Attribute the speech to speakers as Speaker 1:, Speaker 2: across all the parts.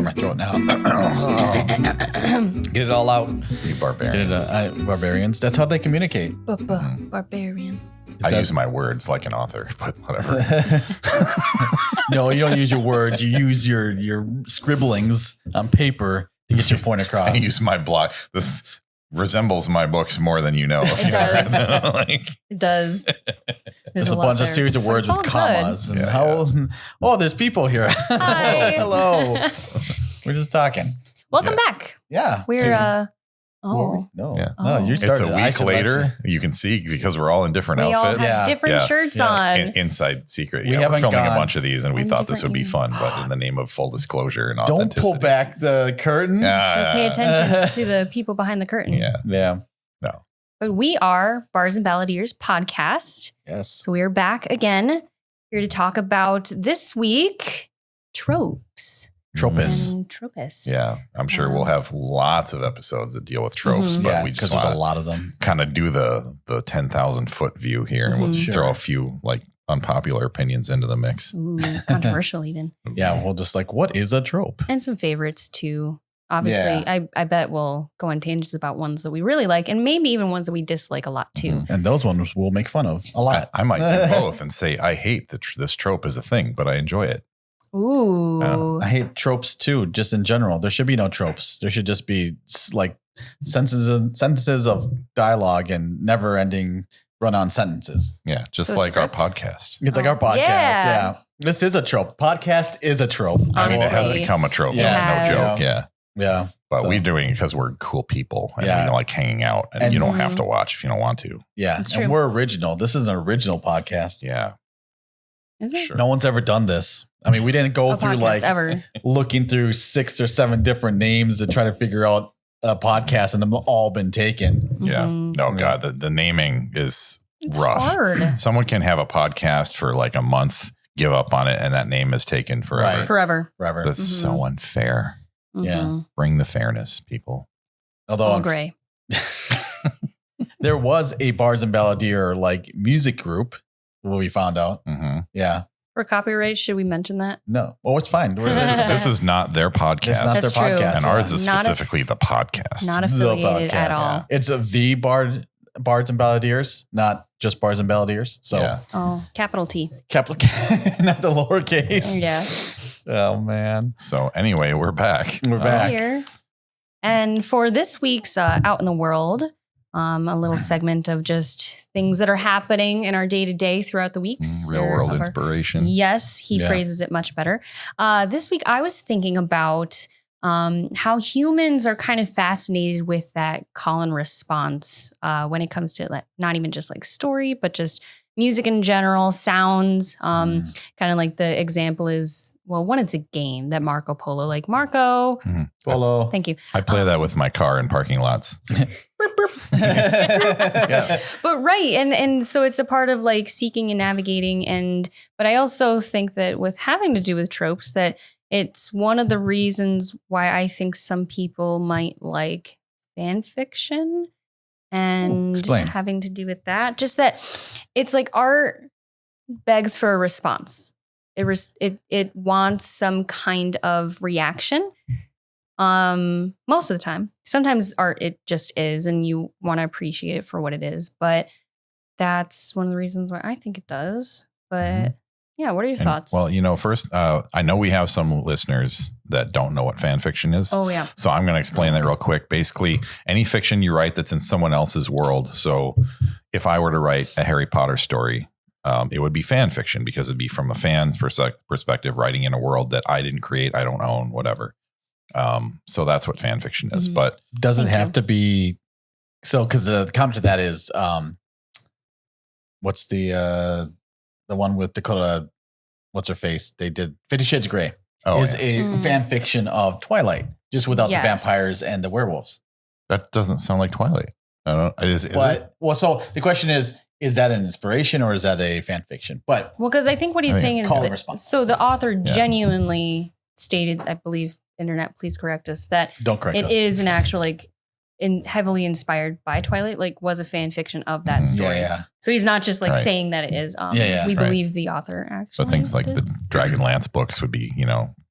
Speaker 1: my throat now. Get it all out.
Speaker 2: You barbarians.
Speaker 1: Barbarians. That's how they communicate.
Speaker 3: Barbarian.
Speaker 2: I use my words like an author, but whatever.
Speaker 1: No, you don't use your words. You use your scribblings on paper to get your point across.
Speaker 2: I use my block. This resembles my books more than you know.
Speaker 3: It does. It does.
Speaker 1: Just a bunch of series of words with commas. And oh, there's people here.
Speaker 3: Hi.
Speaker 1: Hello. We're just talking.
Speaker 3: Welcome back.
Speaker 1: Yeah.
Speaker 3: We're
Speaker 1: No.
Speaker 2: Yeah.
Speaker 1: No, you
Speaker 2: It's
Speaker 1: started.
Speaker 2: a week later. You can see because we're all in different
Speaker 3: we
Speaker 2: outfits.
Speaker 3: all have different shirts on.
Speaker 2: Inside secret.
Speaker 1: We
Speaker 2: We're
Speaker 1: haven't
Speaker 2: filming a
Speaker 1: gone
Speaker 2: bunch of these and we
Speaker 3: in
Speaker 2: thought this would be
Speaker 3: different-
Speaker 2: fun, but in the name of full disclosure and
Speaker 1: Don't
Speaker 2: authenticity.
Speaker 1: pull back the curtains.
Speaker 2: Yeah.
Speaker 3: Pay attention to the people behind the curtain.
Speaker 2: Yeah.
Speaker 1: Yeah.
Speaker 2: No.
Speaker 3: But we are Bars and Balladeers podcast.
Speaker 1: Yes.
Speaker 3: So we are back again here to talk about this week tropes.
Speaker 1: Tropes.
Speaker 3: And tropes.
Speaker 2: Yeah. I'm sure we'll have lots of episodes that deal with tropes,
Speaker 3: Mhm.
Speaker 2: but
Speaker 1: Yeah,
Speaker 2: we
Speaker 1: because
Speaker 2: just
Speaker 1: there's
Speaker 2: want
Speaker 1: a lot of them.
Speaker 2: to kind of do the 10,000 foot view here and we'll
Speaker 3: Mhm.
Speaker 2: throw
Speaker 1: Sure.
Speaker 2: a few like unpopular opinions into the mix.
Speaker 3: Ooh, controversial even.
Speaker 1: Yeah, we'll just like, what is a trope?
Speaker 3: And some favorites too. Obviously, I bet we'll go on tangents about ones that we really like and maybe even ones that we dislike a lot too.
Speaker 2: Mhm.
Speaker 1: And those ones we'll make fun of a lot.
Speaker 2: I might do both and say, I hate that this trope is a thing, but I enjoy it.
Speaker 3: Ooh.
Speaker 1: I hate tropes too, just in general. There should be no tropes. There should just be like sentences of dialogue and never ending run on sentences.
Speaker 2: Yeah. Just
Speaker 3: So
Speaker 2: like our
Speaker 3: script.
Speaker 2: podcast.
Speaker 1: It's like our podcast. Yeah. This is a trope. Podcast is a trope.
Speaker 2: I mean, it has
Speaker 3: Honestly,
Speaker 2: become a trope.
Speaker 1: it
Speaker 2: No
Speaker 3: has.
Speaker 2: joke. Yeah.
Speaker 1: Yeah.
Speaker 2: But
Speaker 1: So-
Speaker 2: we're doing it because we're cool people and
Speaker 1: Yeah.
Speaker 2: we like hanging out and
Speaker 1: And-
Speaker 2: you don't have to watch if you don't want to.
Speaker 1: Yeah.
Speaker 3: It's
Speaker 1: And
Speaker 3: true.
Speaker 1: we're original. This is an original podcast.
Speaker 2: Yeah.
Speaker 3: Is it?
Speaker 2: Sure.
Speaker 1: No one's ever done this. I mean, we didn't go
Speaker 3: A
Speaker 1: through
Speaker 3: podcast
Speaker 1: like
Speaker 3: ever.
Speaker 1: looking through 6 or 7 different names to try to figure out a podcast and they've all been taken.
Speaker 2: Yeah.
Speaker 3: Mhm.
Speaker 2: No,
Speaker 1: Yeah.
Speaker 2: God, the naming is
Speaker 3: It's
Speaker 2: rough.
Speaker 3: hard.
Speaker 2: Someone can have a podcast for like a month, give up on it, and that name is taken forever.
Speaker 1: Right.
Speaker 3: Forever.
Speaker 1: Forever.
Speaker 2: That's so unfair.
Speaker 1: Yeah.
Speaker 3: Mhm.
Speaker 2: Bring the fairness, people.
Speaker 1: Although
Speaker 3: All gray.
Speaker 1: there was a Bards and Balladeer like music group, what we found out.
Speaker 2: hmm
Speaker 1: Yeah.
Speaker 3: For copyright, should we mention that?
Speaker 1: No. Well, it's fine.
Speaker 2: This is not their
Speaker 1: It's not
Speaker 2: podcast,
Speaker 1: their
Speaker 3: That's true.
Speaker 1: podcast.
Speaker 2: and ours is
Speaker 3: Not a-
Speaker 2: specifically the podcast.
Speaker 3: Not
Speaker 1: The
Speaker 3: affiliated at
Speaker 1: podcast.
Speaker 3: all.
Speaker 1: It's the Bards and Balladeers, not just Bards and Balladeers. So
Speaker 2: Yeah.
Speaker 3: Oh, capital T.
Speaker 1: capital, not the lowercase.
Speaker 3: Yeah.
Speaker 1: Oh man,
Speaker 2: So anyway, we're back.
Speaker 1: we're back.
Speaker 3: Here. And for this week's Out in the World, a little segment of just things that are happening in our day to day throughout the weeks.
Speaker 2: Real
Speaker 3: or
Speaker 2: world
Speaker 3: of our-
Speaker 2: inspiration.
Speaker 3: Yes, he
Speaker 1: Yeah.
Speaker 3: phrases it much better. This week, I was thinking about how humans are kind of fascinated with that call and response when it comes to like, not even just like story, but just music in general, sounds. Kind of like the example is, well, one, it's a game that Marco Polo, like Marco.
Speaker 1: Polo.
Speaker 3: Thank you.
Speaker 2: I play that with my car in parking lots.
Speaker 1: Yeah.
Speaker 3: But right. And so it's a part of like seeking and navigating. But I also think that with having to do with tropes, that it's one of the reasons why I think some people might like fan fiction and
Speaker 1: explain.
Speaker 3: having to do with that. Just that it's like art begs for a response. It wants some kind of reaction. Most of the time. Sometimes art, it just is, and you want to appreciate it for what it is. But that's one of the reasons why I think it does. But yeah, what are your
Speaker 2: And,
Speaker 3: thoughts?
Speaker 2: well, first, I know we have some listeners that don't know what fan fiction is.
Speaker 3: Oh, yeah.
Speaker 2: So I'm going to explain that real quick. Basically, any fiction you write that's in someone else's world. So if I were to write a Harry Potter story, it would be fan fiction because it'd be from a fan's perspective, writing in a world that I didn't create, I don't own, whatever. So that's what fan fiction is.
Speaker 3: Mhm.
Speaker 2: But
Speaker 1: Does it
Speaker 3: Thank
Speaker 1: have
Speaker 3: you.
Speaker 1: to be so? Because the counter to that is, what's the one with Dakota? What's her face? They did 50 Shades of Grey. Is a
Speaker 3: Mm.
Speaker 1: fan fiction of Twilight, just without
Speaker 3: Yes.
Speaker 1: the vampires and the werewolves.
Speaker 2: that doesn't sound like Twilight. I don't know. Is it?
Speaker 1: Well, so the question is that an inspiration or is that a fan fiction? But
Speaker 3: Well, because I think what he's
Speaker 2: I mean,
Speaker 3: saying is
Speaker 1: call and
Speaker 3: that,
Speaker 1: response.
Speaker 3: so the author genuinely stated, I believe, internet, please correct us, that
Speaker 1: don't correct
Speaker 3: it
Speaker 1: us.
Speaker 3: is an actual like heavily inspired by Twilight, like was a fan fiction of that
Speaker 2: Mhm.
Speaker 3: story.
Speaker 1: Yeah.
Speaker 3: So he's not just like
Speaker 2: Right.
Speaker 3: saying that it is.
Speaker 1: Yeah,
Speaker 3: We
Speaker 2: right.
Speaker 3: believe the author actually.
Speaker 2: So things like
Speaker 3: did.
Speaker 2: the Dragonlance books would be,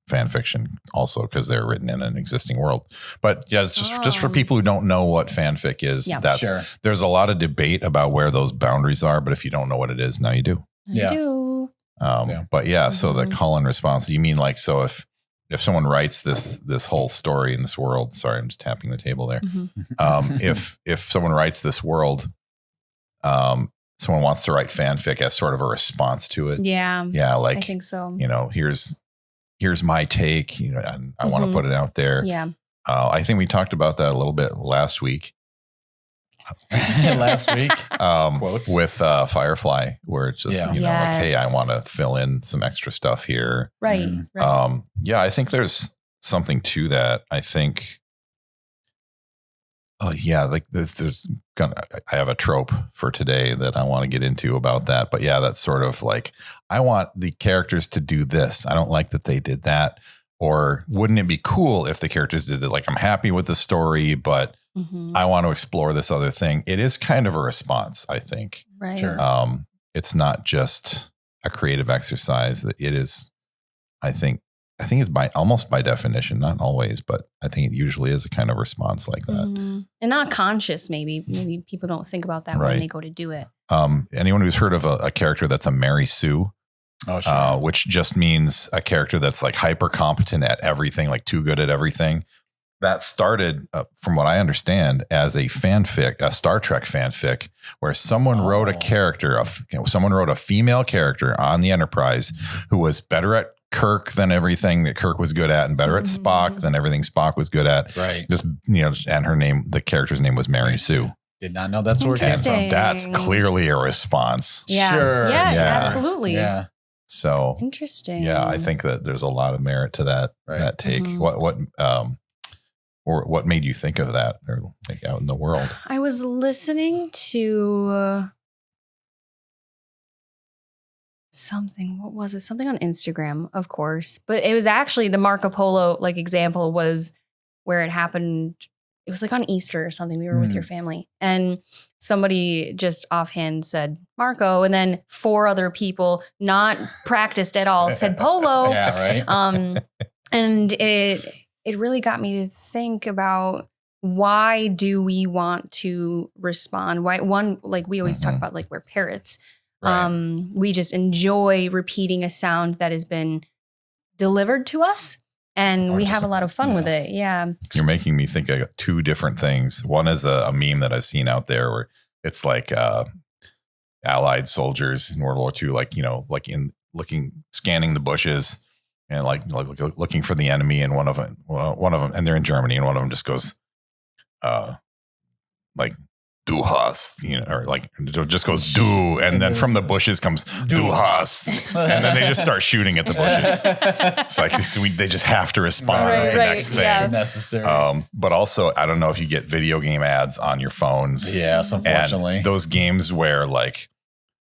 Speaker 2: fan fiction also because they're written in an existing world. But yeah, it's just for people who don't know what fanfic is. There's a lot of debate about where those boundaries are. But if you don't know what it is, now you do.
Speaker 3: You do.
Speaker 2: But yeah, so the call and response. You mean like so if someone writes this whole story in this world. Sorry, I'm just tapping the table there. If someone writes this world, someone wants to write fanfic as sort of a response to it. Yeah, like I think so. Here's my take. I want to put it out there. Yeah. I think we talked about that a little bit last week. Quotes with Firefly, where it's just like, hey, I want to fill in some extra stuff here.
Speaker 3: Right.
Speaker 2: Yeah, I think there's something to that. I think. Like I have a trope for today that I want to get into about that. But yeah, that's sort of like, I want the characters to do this. I don't like that they did that. Or wouldn't it be cool if the characters did it? Like, I'm happy with the story, but I want to explore this other thing. It is kind of a response, I think.
Speaker 3: Right. Sure.
Speaker 2: It's not just a creative exercise. It is, I think it's almost by definition, not always, but I think it usually is a kind of response like that.
Speaker 3: And not conscious, maybe. Maybe people don't think about that when they go to do it.
Speaker 2: Anyone who's heard of a character that's a Mary Sue, which just means a character that's like hyper competent at everything, like too good at everything. That started, from what I understand, as a fanfic, a Star Trek fanfic, where someone wrote a character, someone wrote a female character on the Enterprise who was better at Kirk than everything that Kirk was good at, and better at Spock than everything Spock was good at.
Speaker 1: Right.
Speaker 2: Just, and her name, the character's name was Mary Sue.
Speaker 1: Did not know that's where it came from.
Speaker 2: That's clearly a response.
Speaker 3: Yeah. Sure. Yeah, absolutely.
Speaker 1: Yeah.
Speaker 2: So
Speaker 3: interesting.
Speaker 2: Yeah, I think that there's a lot of merit to that take. What made you think of that, or like out in the world?
Speaker 3: I was listening to something. What was it? Something on Instagram, of course. But it was actually the Marco Polo example was where it happened. It was like on Easter or something. We were with your family, and somebody just offhand said Marco, and then 4 other people not practiced at all said Polo.
Speaker 1: Yeah, right.
Speaker 3: And it really got me to think about, why do we want to respond? Why we always talk about we're parrots. Right. We just enjoy repeating a sound that has been delivered to us, and we have a lot of fun with it. Yeah.
Speaker 2: You're making me think of 2 different things. One is a meme that I've seen out there where it's like Allied soldiers in World War II, scanning the bushes and looking for the enemy, and one of them, and they're in Germany, and one of them just goes, du hast, or it just goes do, and then from the bushes comes du hast, and then they just start shooting at the bushes. It's like they just have to respond with the next thing.
Speaker 1: Yeah. Necessary.
Speaker 2: But also, I don't know if you get video game ads on your phones.
Speaker 1: Yes, unfortunately.
Speaker 2: And those games where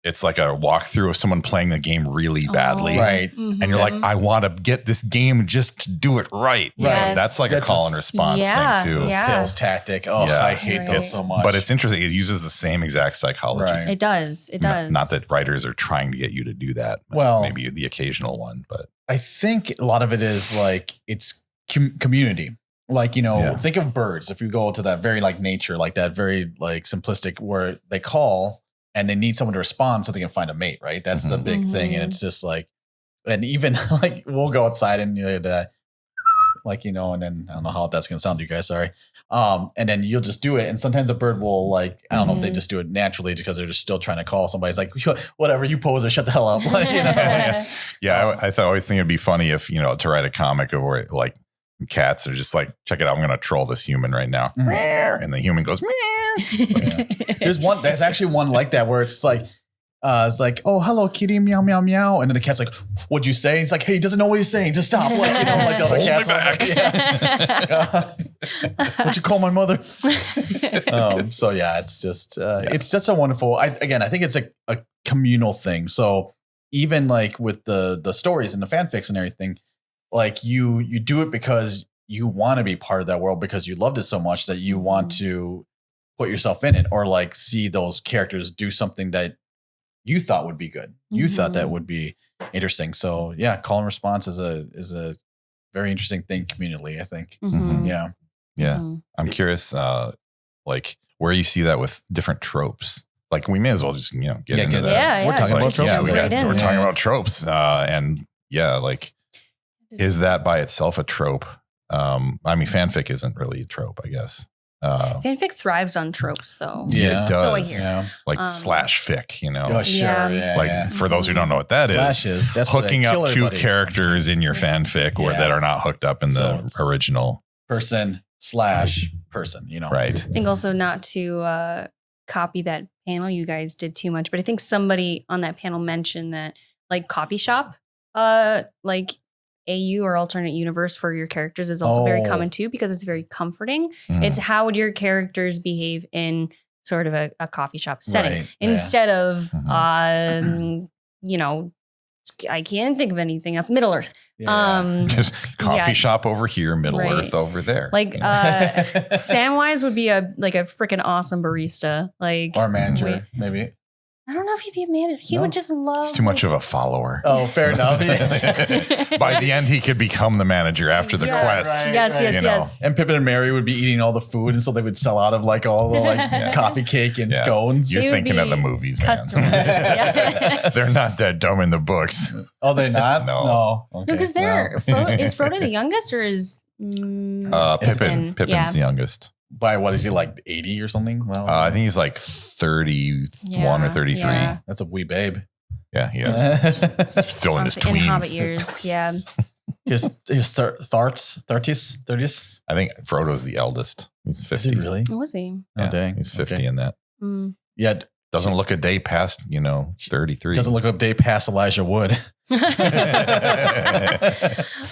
Speaker 2: it's like a walkthrough of someone playing the game really badly.
Speaker 1: Right.
Speaker 2: And you're like, I want to get this game just to do it right.
Speaker 3: Yes.
Speaker 2: That's like a call and response thing too.
Speaker 3: Yeah.
Speaker 1: Sales tactic. Oh, yeah. I hate those so much.
Speaker 2: But it's interesting. It uses the same exact psychology.
Speaker 3: Right. It does.
Speaker 2: Not that writers are trying to get you to do that.
Speaker 1: Well,
Speaker 2: maybe the occasional one, but
Speaker 1: I think a lot of it is it's community. Think of birds. If you go to that very nature, that very simplistic, where they call and they need someone to respond so they can find a mate, right? That's the big thing. And it's just and even we'll go outside and and then I don't know how that's going to sound to you guys. Sorry. And then you'll just do it. And sometimes the bird will I don't know if they just do it naturally because they're just still trying to call somebody. It's like, whatever, you pose or shut the hell up.
Speaker 2: Yeah. I always think it'd be funny if, to write a comic of where cats are just check it out. I'm going to troll this human right now. And the human goes,
Speaker 1: There's actually one like that where it's oh, hello, kitty, meow, meow, meow. And then the cat's like, what'd you say? It's like, hey, he doesn't know what he's saying. Just stop. The other
Speaker 2: Hold
Speaker 1: cats. Would you call my mother? So yeah, it's just a wonderful, I think it's a communal thing. So even with the stories and the fanfics and everything, you do it because you want to be part of that world, because you loved it so much that you want to put yourself in it, or see those characters do something that you thought would be good. You thought that would be interesting. So yeah, call and response is a very interesting thing communally, I think.
Speaker 3: Mhm.
Speaker 1: Yeah.
Speaker 2: Yeah.
Speaker 3: Mhm.
Speaker 2: I'm curious, like where you see that with different tropes. Like we may as well just, get into that.
Speaker 3: Yeah,
Speaker 1: We're talking
Speaker 2: Like,
Speaker 1: about tropes.
Speaker 3: jump
Speaker 2: we're
Speaker 3: right in.
Speaker 2: talking about tropes. And like, is that by itself a trope? Fanfic isn't really a trope, I guess.
Speaker 3: Fanfic thrives on tropes, though.
Speaker 1: Yeah.
Speaker 2: It does.
Speaker 3: So I hear.
Speaker 1: Yeah.
Speaker 2: Like slash fic,
Speaker 1: Oh, sure.
Speaker 3: Yeah.
Speaker 1: Yeah.
Speaker 2: like
Speaker 1: yeah.
Speaker 2: for those who don't know what that is,
Speaker 1: Slashes. That's where they
Speaker 2: hooking up
Speaker 1: kill
Speaker 2: two
Speaker 1: everybody.
Speaker 2: characters in your fanfic or
Speaker 1: Yeah.
Speaker 2: that are not hooked up in
Speaker 1: So
Speaker 2: the
Speaker 1: it's-
Speaker 2: original.
Speaker 1: Person / person,
Speaker 2: Right.
Speaker 3: I think also not to copy that panel you guys did too much, but I think somebody on that panel mentioned that like coffee shop, like AU or alternate universe for your characters is also very
Speaker 1: Oh.
Speaker 3: common too, because it's very comforting.
Speaker 2: Mhm.
Speaker 3: It's how would your characters behave in sort of a coffee shop setting
Speaker 1: Right, yeah.
Speaker 3: instead of,
Speaker 2: Mhm.
Speaker 3: I can't think of anything else. Middle Earth.
Speaker 1: Yeah.
Speaker 2: Just coffee
Speaker 3: yeah.
Speaker 2: shop over here, Middle
Speaker 3: Right.
Speaker 2: Earth over there.
Speaker 3: Like
Speaker 2: Yeah.
Speaker 3: Samwise would be a freaking awesome barista. Like
Speaker 1: Or manager, maybe.
Speaker 3: I don't know if he'd be a manager. He
Speaker 1: No.
Speaker 3: would just love.
Speaker 2: It's too much of a follower.
Speaker 1: Oh, fair enough.
Speaker 2: By the end, he could become the manager after the
Speaker 3: Yeah,
Speaker 2: quest.
Speaker 1: right.
Speaker 3: Yes, yes,
Speaker 2: you know.
Speaker 3: yes.
Speaker 1: And Pippin and Mary would be eating all the food, and so they would sell out of like all the like coffee cake and
Speaker 2: Yeah.
Speaker 1: scones.
Speaker 2: You're
Speaker 3: They would
Speaker 2: thinking of
Speaker 3: be
Speaker 2: the movies, man.
Speaker 3: customers. Yeah.
Speaker 2: They're not that dumb in the books.
Speaker 1: Oh, they're not?
Speaker 2: No.
Speaker 1: No. Okay.
Speaker 3: No, because they're is Frodo the youngest or is
Speaker 2: Pippin. Pippin's
Speaker 3: yeah.
Speaker 2: the youngest.
Speaker 1: By what is he, like 80 or something? Well,
Speaker 2: I think he's like 31 or 33.
Speaker 3: Yeah.
Speaker 1: that's a wee babe.
Speaker 2: Yeah, he is. Still in his
Speaker 3: In Hobbit
Speaker 2: tweens.
Speaker 3: years, yeah.
Speaker 1: his 30s.
Speaker 2: I think Frodo's the eldest. He's
Speaker 1: Is
Speaker 2: 50.
Speaker 1: he really?
Speaker 3: What was he?
Speaker 1: Oh,
Speaker 2: Yeah,
Speaker 1: dang.
Speaker 2: He's 50
Speaker 1: Okay.
Speaker 2: in that.
Speaker 3: Mm.
Speaker 1: Yeah,
Speaker 2: Doesn't look a day past, 33.
Speaker 1: doesn't look up day past Elijah Wood.
Speaker 3: Oh,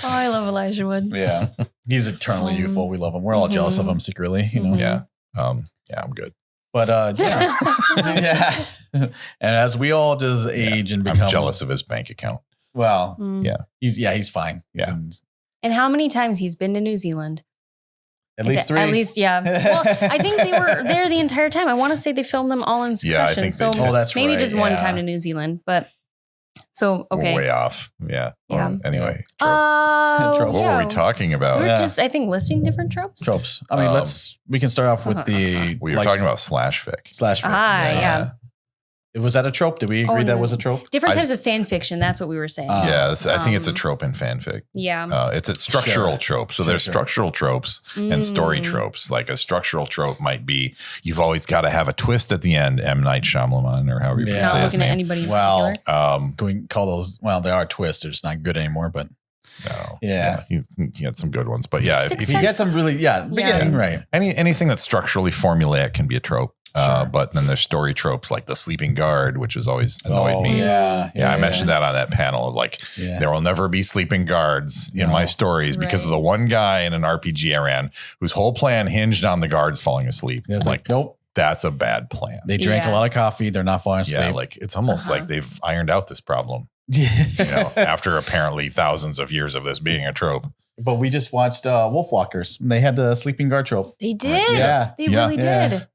Speaker 3: I love Elijah Wood.
Speaker 1: Yeah, he's eternally youthful. We love him. We're all jealous of him secretly, you know.
Speaker 3: Mhm.
Speaker 2: Yeah. I'm good.
Speaker 1: But yeah, yeah. And as we all just age and become
Speaker 2: I'm jealous of his bank account.
Speaker 1: Well,
Speaker 3: Mm.
Speaker 2: Yeah.
Speaker 1: he's fine. He's
Speaker 2: Yeah.
Speaker 3: And how many times he's been to New Zealand?
Speaker 1: at least 3.
Speaker 3: At least, yeah. Well, I think they were there the entire time. I want to say they filmed them all in
Speaker 2: Yeah, I
Speaker 3: succession.
Speaker 2: think
Speaker 3: so
Speaker 2: they did.
Speaker 1: Oh, that's
Speaker 3: maybe
Speaker 1: right,
Speaker 3: just one
Speaker 1: yeah.
Speaker 3: time to New Zealand. But so okay.
Speaker 2: We're way off. Yeah.
Speaker 3: Yeah.
Speaker 2: Anyway. Tropes.
Speaker 1: Tropes.
Speaker 2: What
Speaker 3: yeah.
Speaker 2: were we talking
Speaker 3: We
Speaker 2: about?
Speaker 3: were
Speaker 1: Yeah.
Speaker 3: just, I think, listing different tropes.
Speaker 1: Tropes. I mean, we can start off with the
Speaker 2: We were talking about slash fic.
Speaker 1: slash. fic.
Speaker 3: Yeah.
Speaker 1: Was that a trope? Did we agree that was a trope?
Speaker 3: Different
Speaker 2: I-
Speaker 3: types of fan fiction. That's what we were saying.
Speaker 1: Uh,
Speaker 2: I think it's a
Speaker 3: Um,
Speaker 2: trope in fanfic.
Speaker 3: yeah.
Speaker 2: It's a structural
Speaker 1: Sure.
Speaker 2: trope. So
Speaker 1: Sure,
Speaker 2: there's
Speaker 1: sure.
Speaker 2: structural tropes and story
Speaker 3: Mm.
Speaker 2: tropes. Like a structural trope might be you've always got to have a twist at the end. M. Night Shyamalan or however you
Speaker 1: Yeah.
Speaker 3: Not
Speaker 2: say his
Speaker 3: looking at
Speaker 2: name.
Speaker 3: anybody in
Speaker 1: Well,
Speaker 3: particular.
Speaker 1: Can we call those? Well, they are twists. They're just not good anymore. But
Speaker 2: No.
Speaker 1: Yeah.
Speaker 2: He had some good ones. But yeah,
Speaker 3: Six
Speaker 2: if
Speaker 1: he
Speaker 3: Sense.
Speaker 1: gets some really, beginning, right.
Speaker 2: anything that's structurally formulaic can be a trope.
Speaker 1: Sure.
Speaker 2: But then there's story tropes like the sleeping guard, which has always annoyed me.
Speaker 1: Yeah.
Speaker 2: I mentioned that on that panel of like,
Speaker 1: Yeah.
Speaker 2: there will never be sleeping guards in
Speaker 1: No.
Speaker 2: my stories because of
Speaker 3: Right.
Speaker 2: the one guy in an RPG I ran whose whole plan hinged on the guards falling asleep.
Speaker 1: It's
Speaker 2: I'm
Speaker 1: like, nope.
Speaker 2: that's a bad plan.
Speaker 1: They drank a
Speaker 3: Yeah.
Speaker 1: lot of coffee. They're not falling asleep.
Speaker 2: Yeah, like it's almost like they've ironed out this problem,
Speaker 1: Yeah.
Speaker 2: after apparently thousands of years of this being a trope.
Speaker 1: But we just watched Wolfwalkers. They had the sleeping guard trope.
Speaker 3: They did.
Speaker 1: Yeah.
Speaker 3: They
Speaker 2: Yeah.
Speaker 3: really
Speaker 1: Yeah.
Speaker 3: did.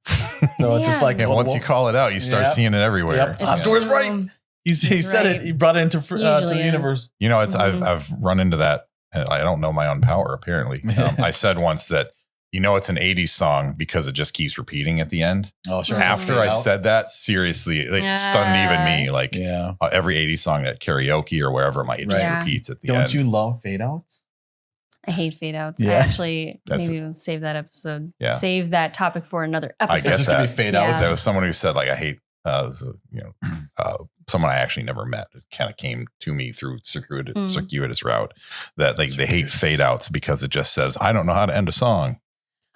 Speaker 1: So it's just
Speaker 3: Man.
Speaker 1: like
Speaker 2: And once you call it out, you start
Speaker 1: Yep.
Speaker 2: seeing it everywhere.
Speaker 1: Yep.
Speaker 3: It's
Speaker 1: Oscar was right.
Speaker 3: true.
Speaker 1: he said
Speaker 3: right.
Speaker 1: it. He brought it into to
Speaker 3: Usually
Speaker 1: the
Speaker 3: is.
Speaker 1: universe.
Speaker 2: You know, it's
Speaker 3: Mhm.
Speaker 2: I've run into that. And I don't know my own power. Apparently, I said once that it's an '80s song because it just keeps repeating at the end.
Speaker 1: Oh, sure.
Speaker 2: After I said that, seriously, it stunned even me. Like
Speaker 1: yeah.
Speaker 2: every '80s song at karaoke or wherever, it just
Speaker 3: Right.
Speaker 2: repeats at the
Speaker 1: Don't
Speaker 2: end.
Speaker 1: you love fade outs?
Speaker 3: I hate fade outs.
Speaker 1: Yeah.
Speaker 3: I actually
Speaker 2: That's-
Speaker 3: maybe we'll save that episode.
Speaker 2: Yeah.
Speaker 3: Save that topic for another
Speaker 2: I
Speaker 3: episode.
Speaker 2: get
Speaker 1: Just give me
Speaker 2: that.
Speaker 1: fade
Speaker 3: Yeah.
Speaker 1: outs.
Speaker 2: There was someone who said like I hate someone I actually never met. It kind of came to me through circuitous route that they hate fade outs because it just says I don't know how to end a song.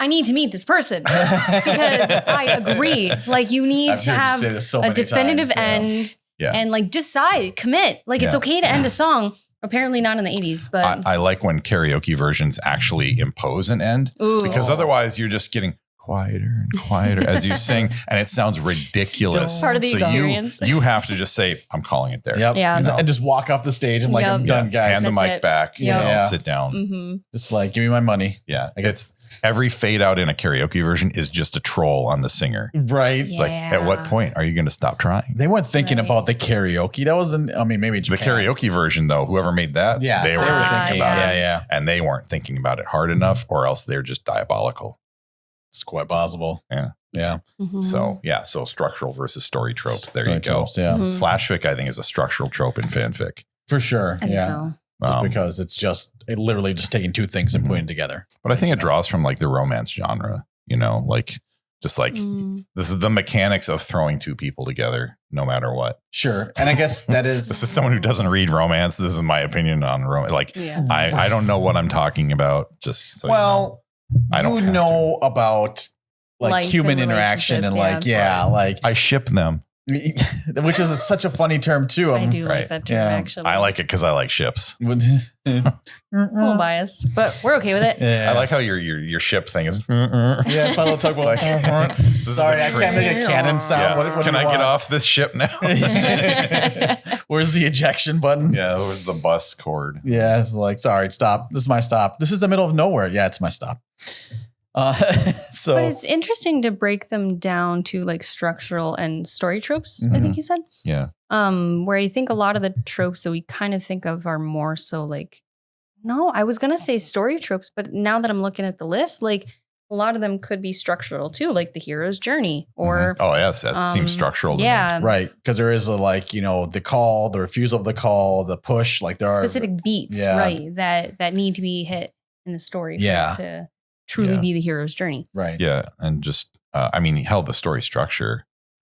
Speaker 3: I need to meet this person because I agree. Like you need
Speaker 1: I've
Speaker 3: to
Speaker 1: heard you
Speaker 3: have
Speaker 1: say this so
Speaker 3: a
Speaker 1: many
Speaker 3: definitive
Speaker 1: times, yeah.
Speaker 3: end
Speaker 2: Yeah.
Speaker 3: and like decide, commit. Like it's
Speaker 2: Yeah.
Speaker 3: okay to end a song. Apparently not in the 80s, but
Speaker 2: I like when karaoke versions actually impose an end
Speaker 3: ooh.
Speaker 2: because otherwise you're just getting quieter and quieter as you sing and it sounds ridiculous.
Speaker 3: Part of the
Speaker 2: So
Speaker 3: experience.
Speaker 2: you have to just say, I'm calling it there.
Speaker 1: Yep.
Speaker 3: Yeah.
Speaker 1: And just walk off the stage. I'm like,
Speaker 3: Yep.
Speaker 1: I'm done, guys.
Speaker 2: Hand the
Speaker 3: That's
Speaker 2: mic
Speaker 3: it.
Speaker 2: back,
Speaker 3: Yeah.
Speaker 1: Yeah.
Speaker 2: sit down.
Speaker 3: Mhm.
Speaker 1: Just like, give me my money.
Speaker 2: Yeah.
Speaker 1: I get
Speaker 2: every fade out in a karaoke version is just a troll on the singer.
Speaker 1: Right.
Speaker 2: It's like, at what point are you going to stop trying?
Speaker 1: They weren't thinking about the karaoke. That wasn't, I mean, maybe Japan.
Speaker 2: The karaoke version, though, whoever made that, they were thinking about it.
Speaker 1: Yeah.
Speaker 2: And they weren't thinking about it hard enough, or else they're just diabolical.
Speaker 1: It's quite possible.
Speaker 2: Yeah.
Speaker 3: Mm-hmm.
Speaker 2: So structural versus story tropes. There you go.
Speaker 1: Tropes, yeah.
Speaker 3: Mhm.
Speaker 2: Slash fic, I think, is a structural trope in fanfic.
Speaker 1: For sure.
Speaker 3: I think so.
Speaker 1: Just because it's literally just taking two things and putting it together.
Speaker 2: But I think it draws from like the romance genre, like this is the mechanics of throwing two people together, no matter what.
Speaker 1: Sure. And I guess that is.
Speaker 2: This is someone who doesn't read romance. This is my opinion on romance. Like, I don't know what I'm talking about. Just so I don't know
Speaker 1: about like
Speaker 3: life
Speaker 1: human interaction and like, like
Speaker 2: I ship them.
Speaker 1: Which is such a funny term too.
Speaker 3: I do like that term actually.
Speaker 2: I like it because I like ships.
Speaker 3: A little biased, but we're okay with it.
Speaker 2: I like how your ship thing is.
Speaker 1: Yeah, Final talk about like. Sorry, I can't make a cannon sound. What
Speaker 2: can I get off this ship now?
Speaker 1: Where's the ejection button?
Speaker 2: Yeah, where's the bus cord?
Speaker 1: Yeah, it's like, sorry, stop. This is my stop. This is the middle of nowhere. Yeah, it's my stop.
Speaker 3: But it's interesting to break them down to like structural and story tropes. I think you said, where I think a lot of the tropes that we kind of think of are more so like, no, I was gonna say story tropes, but now that I'm looking at the list, like a lot of them could be structural too, like the hero's journey or
Speaker 2: oh yes, that seems structural to me.
Speaker 1: Right, because there is a the call, the refusal of the call, the push, like there are
Speaker 3: specific beats, right, that need to be hit in the story for it to truly be the hero's journey.
Speaker 1: Right.
Speaker 2: Yeah. And just, the story structure,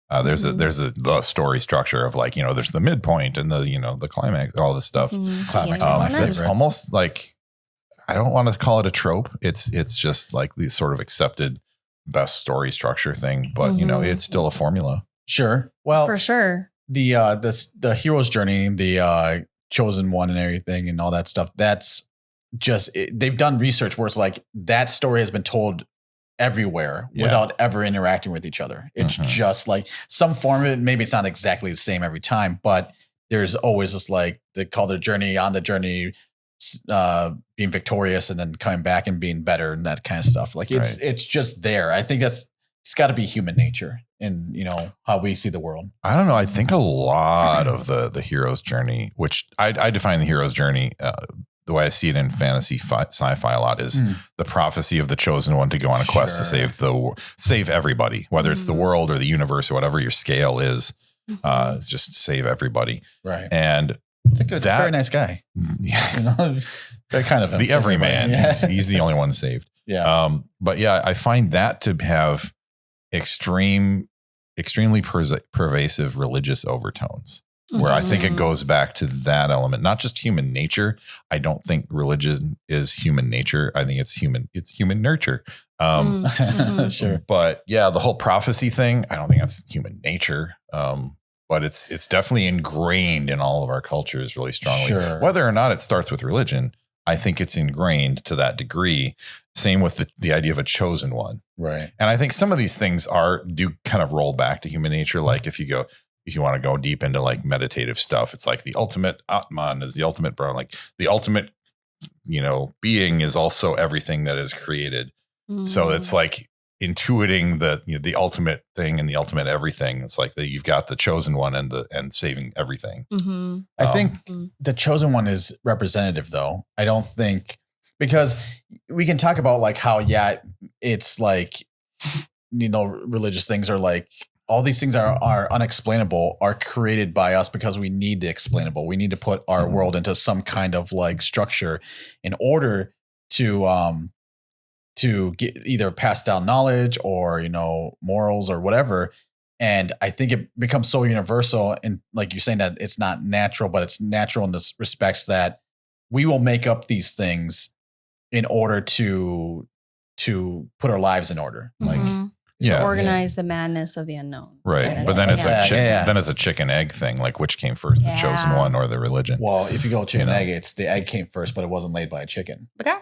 Speaker 2: there's the story structure of like, there's the midpoint and the climax, all this stuff.
Speaker 1: Climax.
Speaker 2: It's almost like, I don't want to call it a trope. It's just like the sort of accepted best story structure thing, but it's still a formula.
Speaker 1: Sure. Well,
Speaker 3: for sure.
Speaker 1: The hero's journey, the chosen one and everything and all that stuff. That's they've done research where it's like that story has been told everywhere without ever interacting with each other. It's just like some form of it. Maybe it's not exactly the same every time, but there's always this like they call the journey on the journey, being victorious and then coming back and being better and that kind of stuff. Like it's just there. I think it's got to be human nature and how we see the world. I
Speaker 2: don't know. I think a lot of the hero's journey, which I define the hero's journey, the way I see it in fantasy sci-fi a lot is the prophecy of the chosen one to go on a quest to save everybody, whether it's the world or the universe or whatever your scale is, just save everybody. Right. And it's a very nice guy. Yeah. They're kind of the everyman. Yeah. He's the only one saved. Yeah. But yeah, I find that to have extremely pervasive religious overtones. Where I think it goes back to that element, not just human nature. I don't think religion is human nature. I think it's human nurture. Sure. But yeah, the whole prophecy thing, I don't think that's human nature. But it's definitely ingrained in all of our cultures really strongly. Sure. Whether or not it starts with religion, I think it's ingrained to that degree. Same with the idea of a chosen one. Right. And I think some of these things do kind of roll back to human nature. Like if you want to go deep into like meditative stuff, it's like the ultimate Atman is the ultimate bro. Like the ultimate, being is also everything that is created. So it's like intuiting the ultimate thing and the ultimate everything. It's like you've got the chosen one and saving everything. I think the chosen one is representative though. I don't think, because we can talk about like how, it's like, religious things are like, all these things are unexplainable, are created by us because we need the explainable. We need to put our world into some kind of like structure in order to get either pass down knowledge or, morals or whatever. And I think it becomes so universal. And like you're saying that it's not natural, but it's natural in this respects that we will make up these things in order to put our lives in order. Like,
Speaker 3: to organize the madness of the unknown.
Speaker 2: Right. But then it's then it's a chicken egg thing. Like which came first, the chosen one or the religion? Well,
Speaker 1: if you go chicken egg, it's the egg came first, but it wasn't laid by a chicken.
Speaker 3: Okay.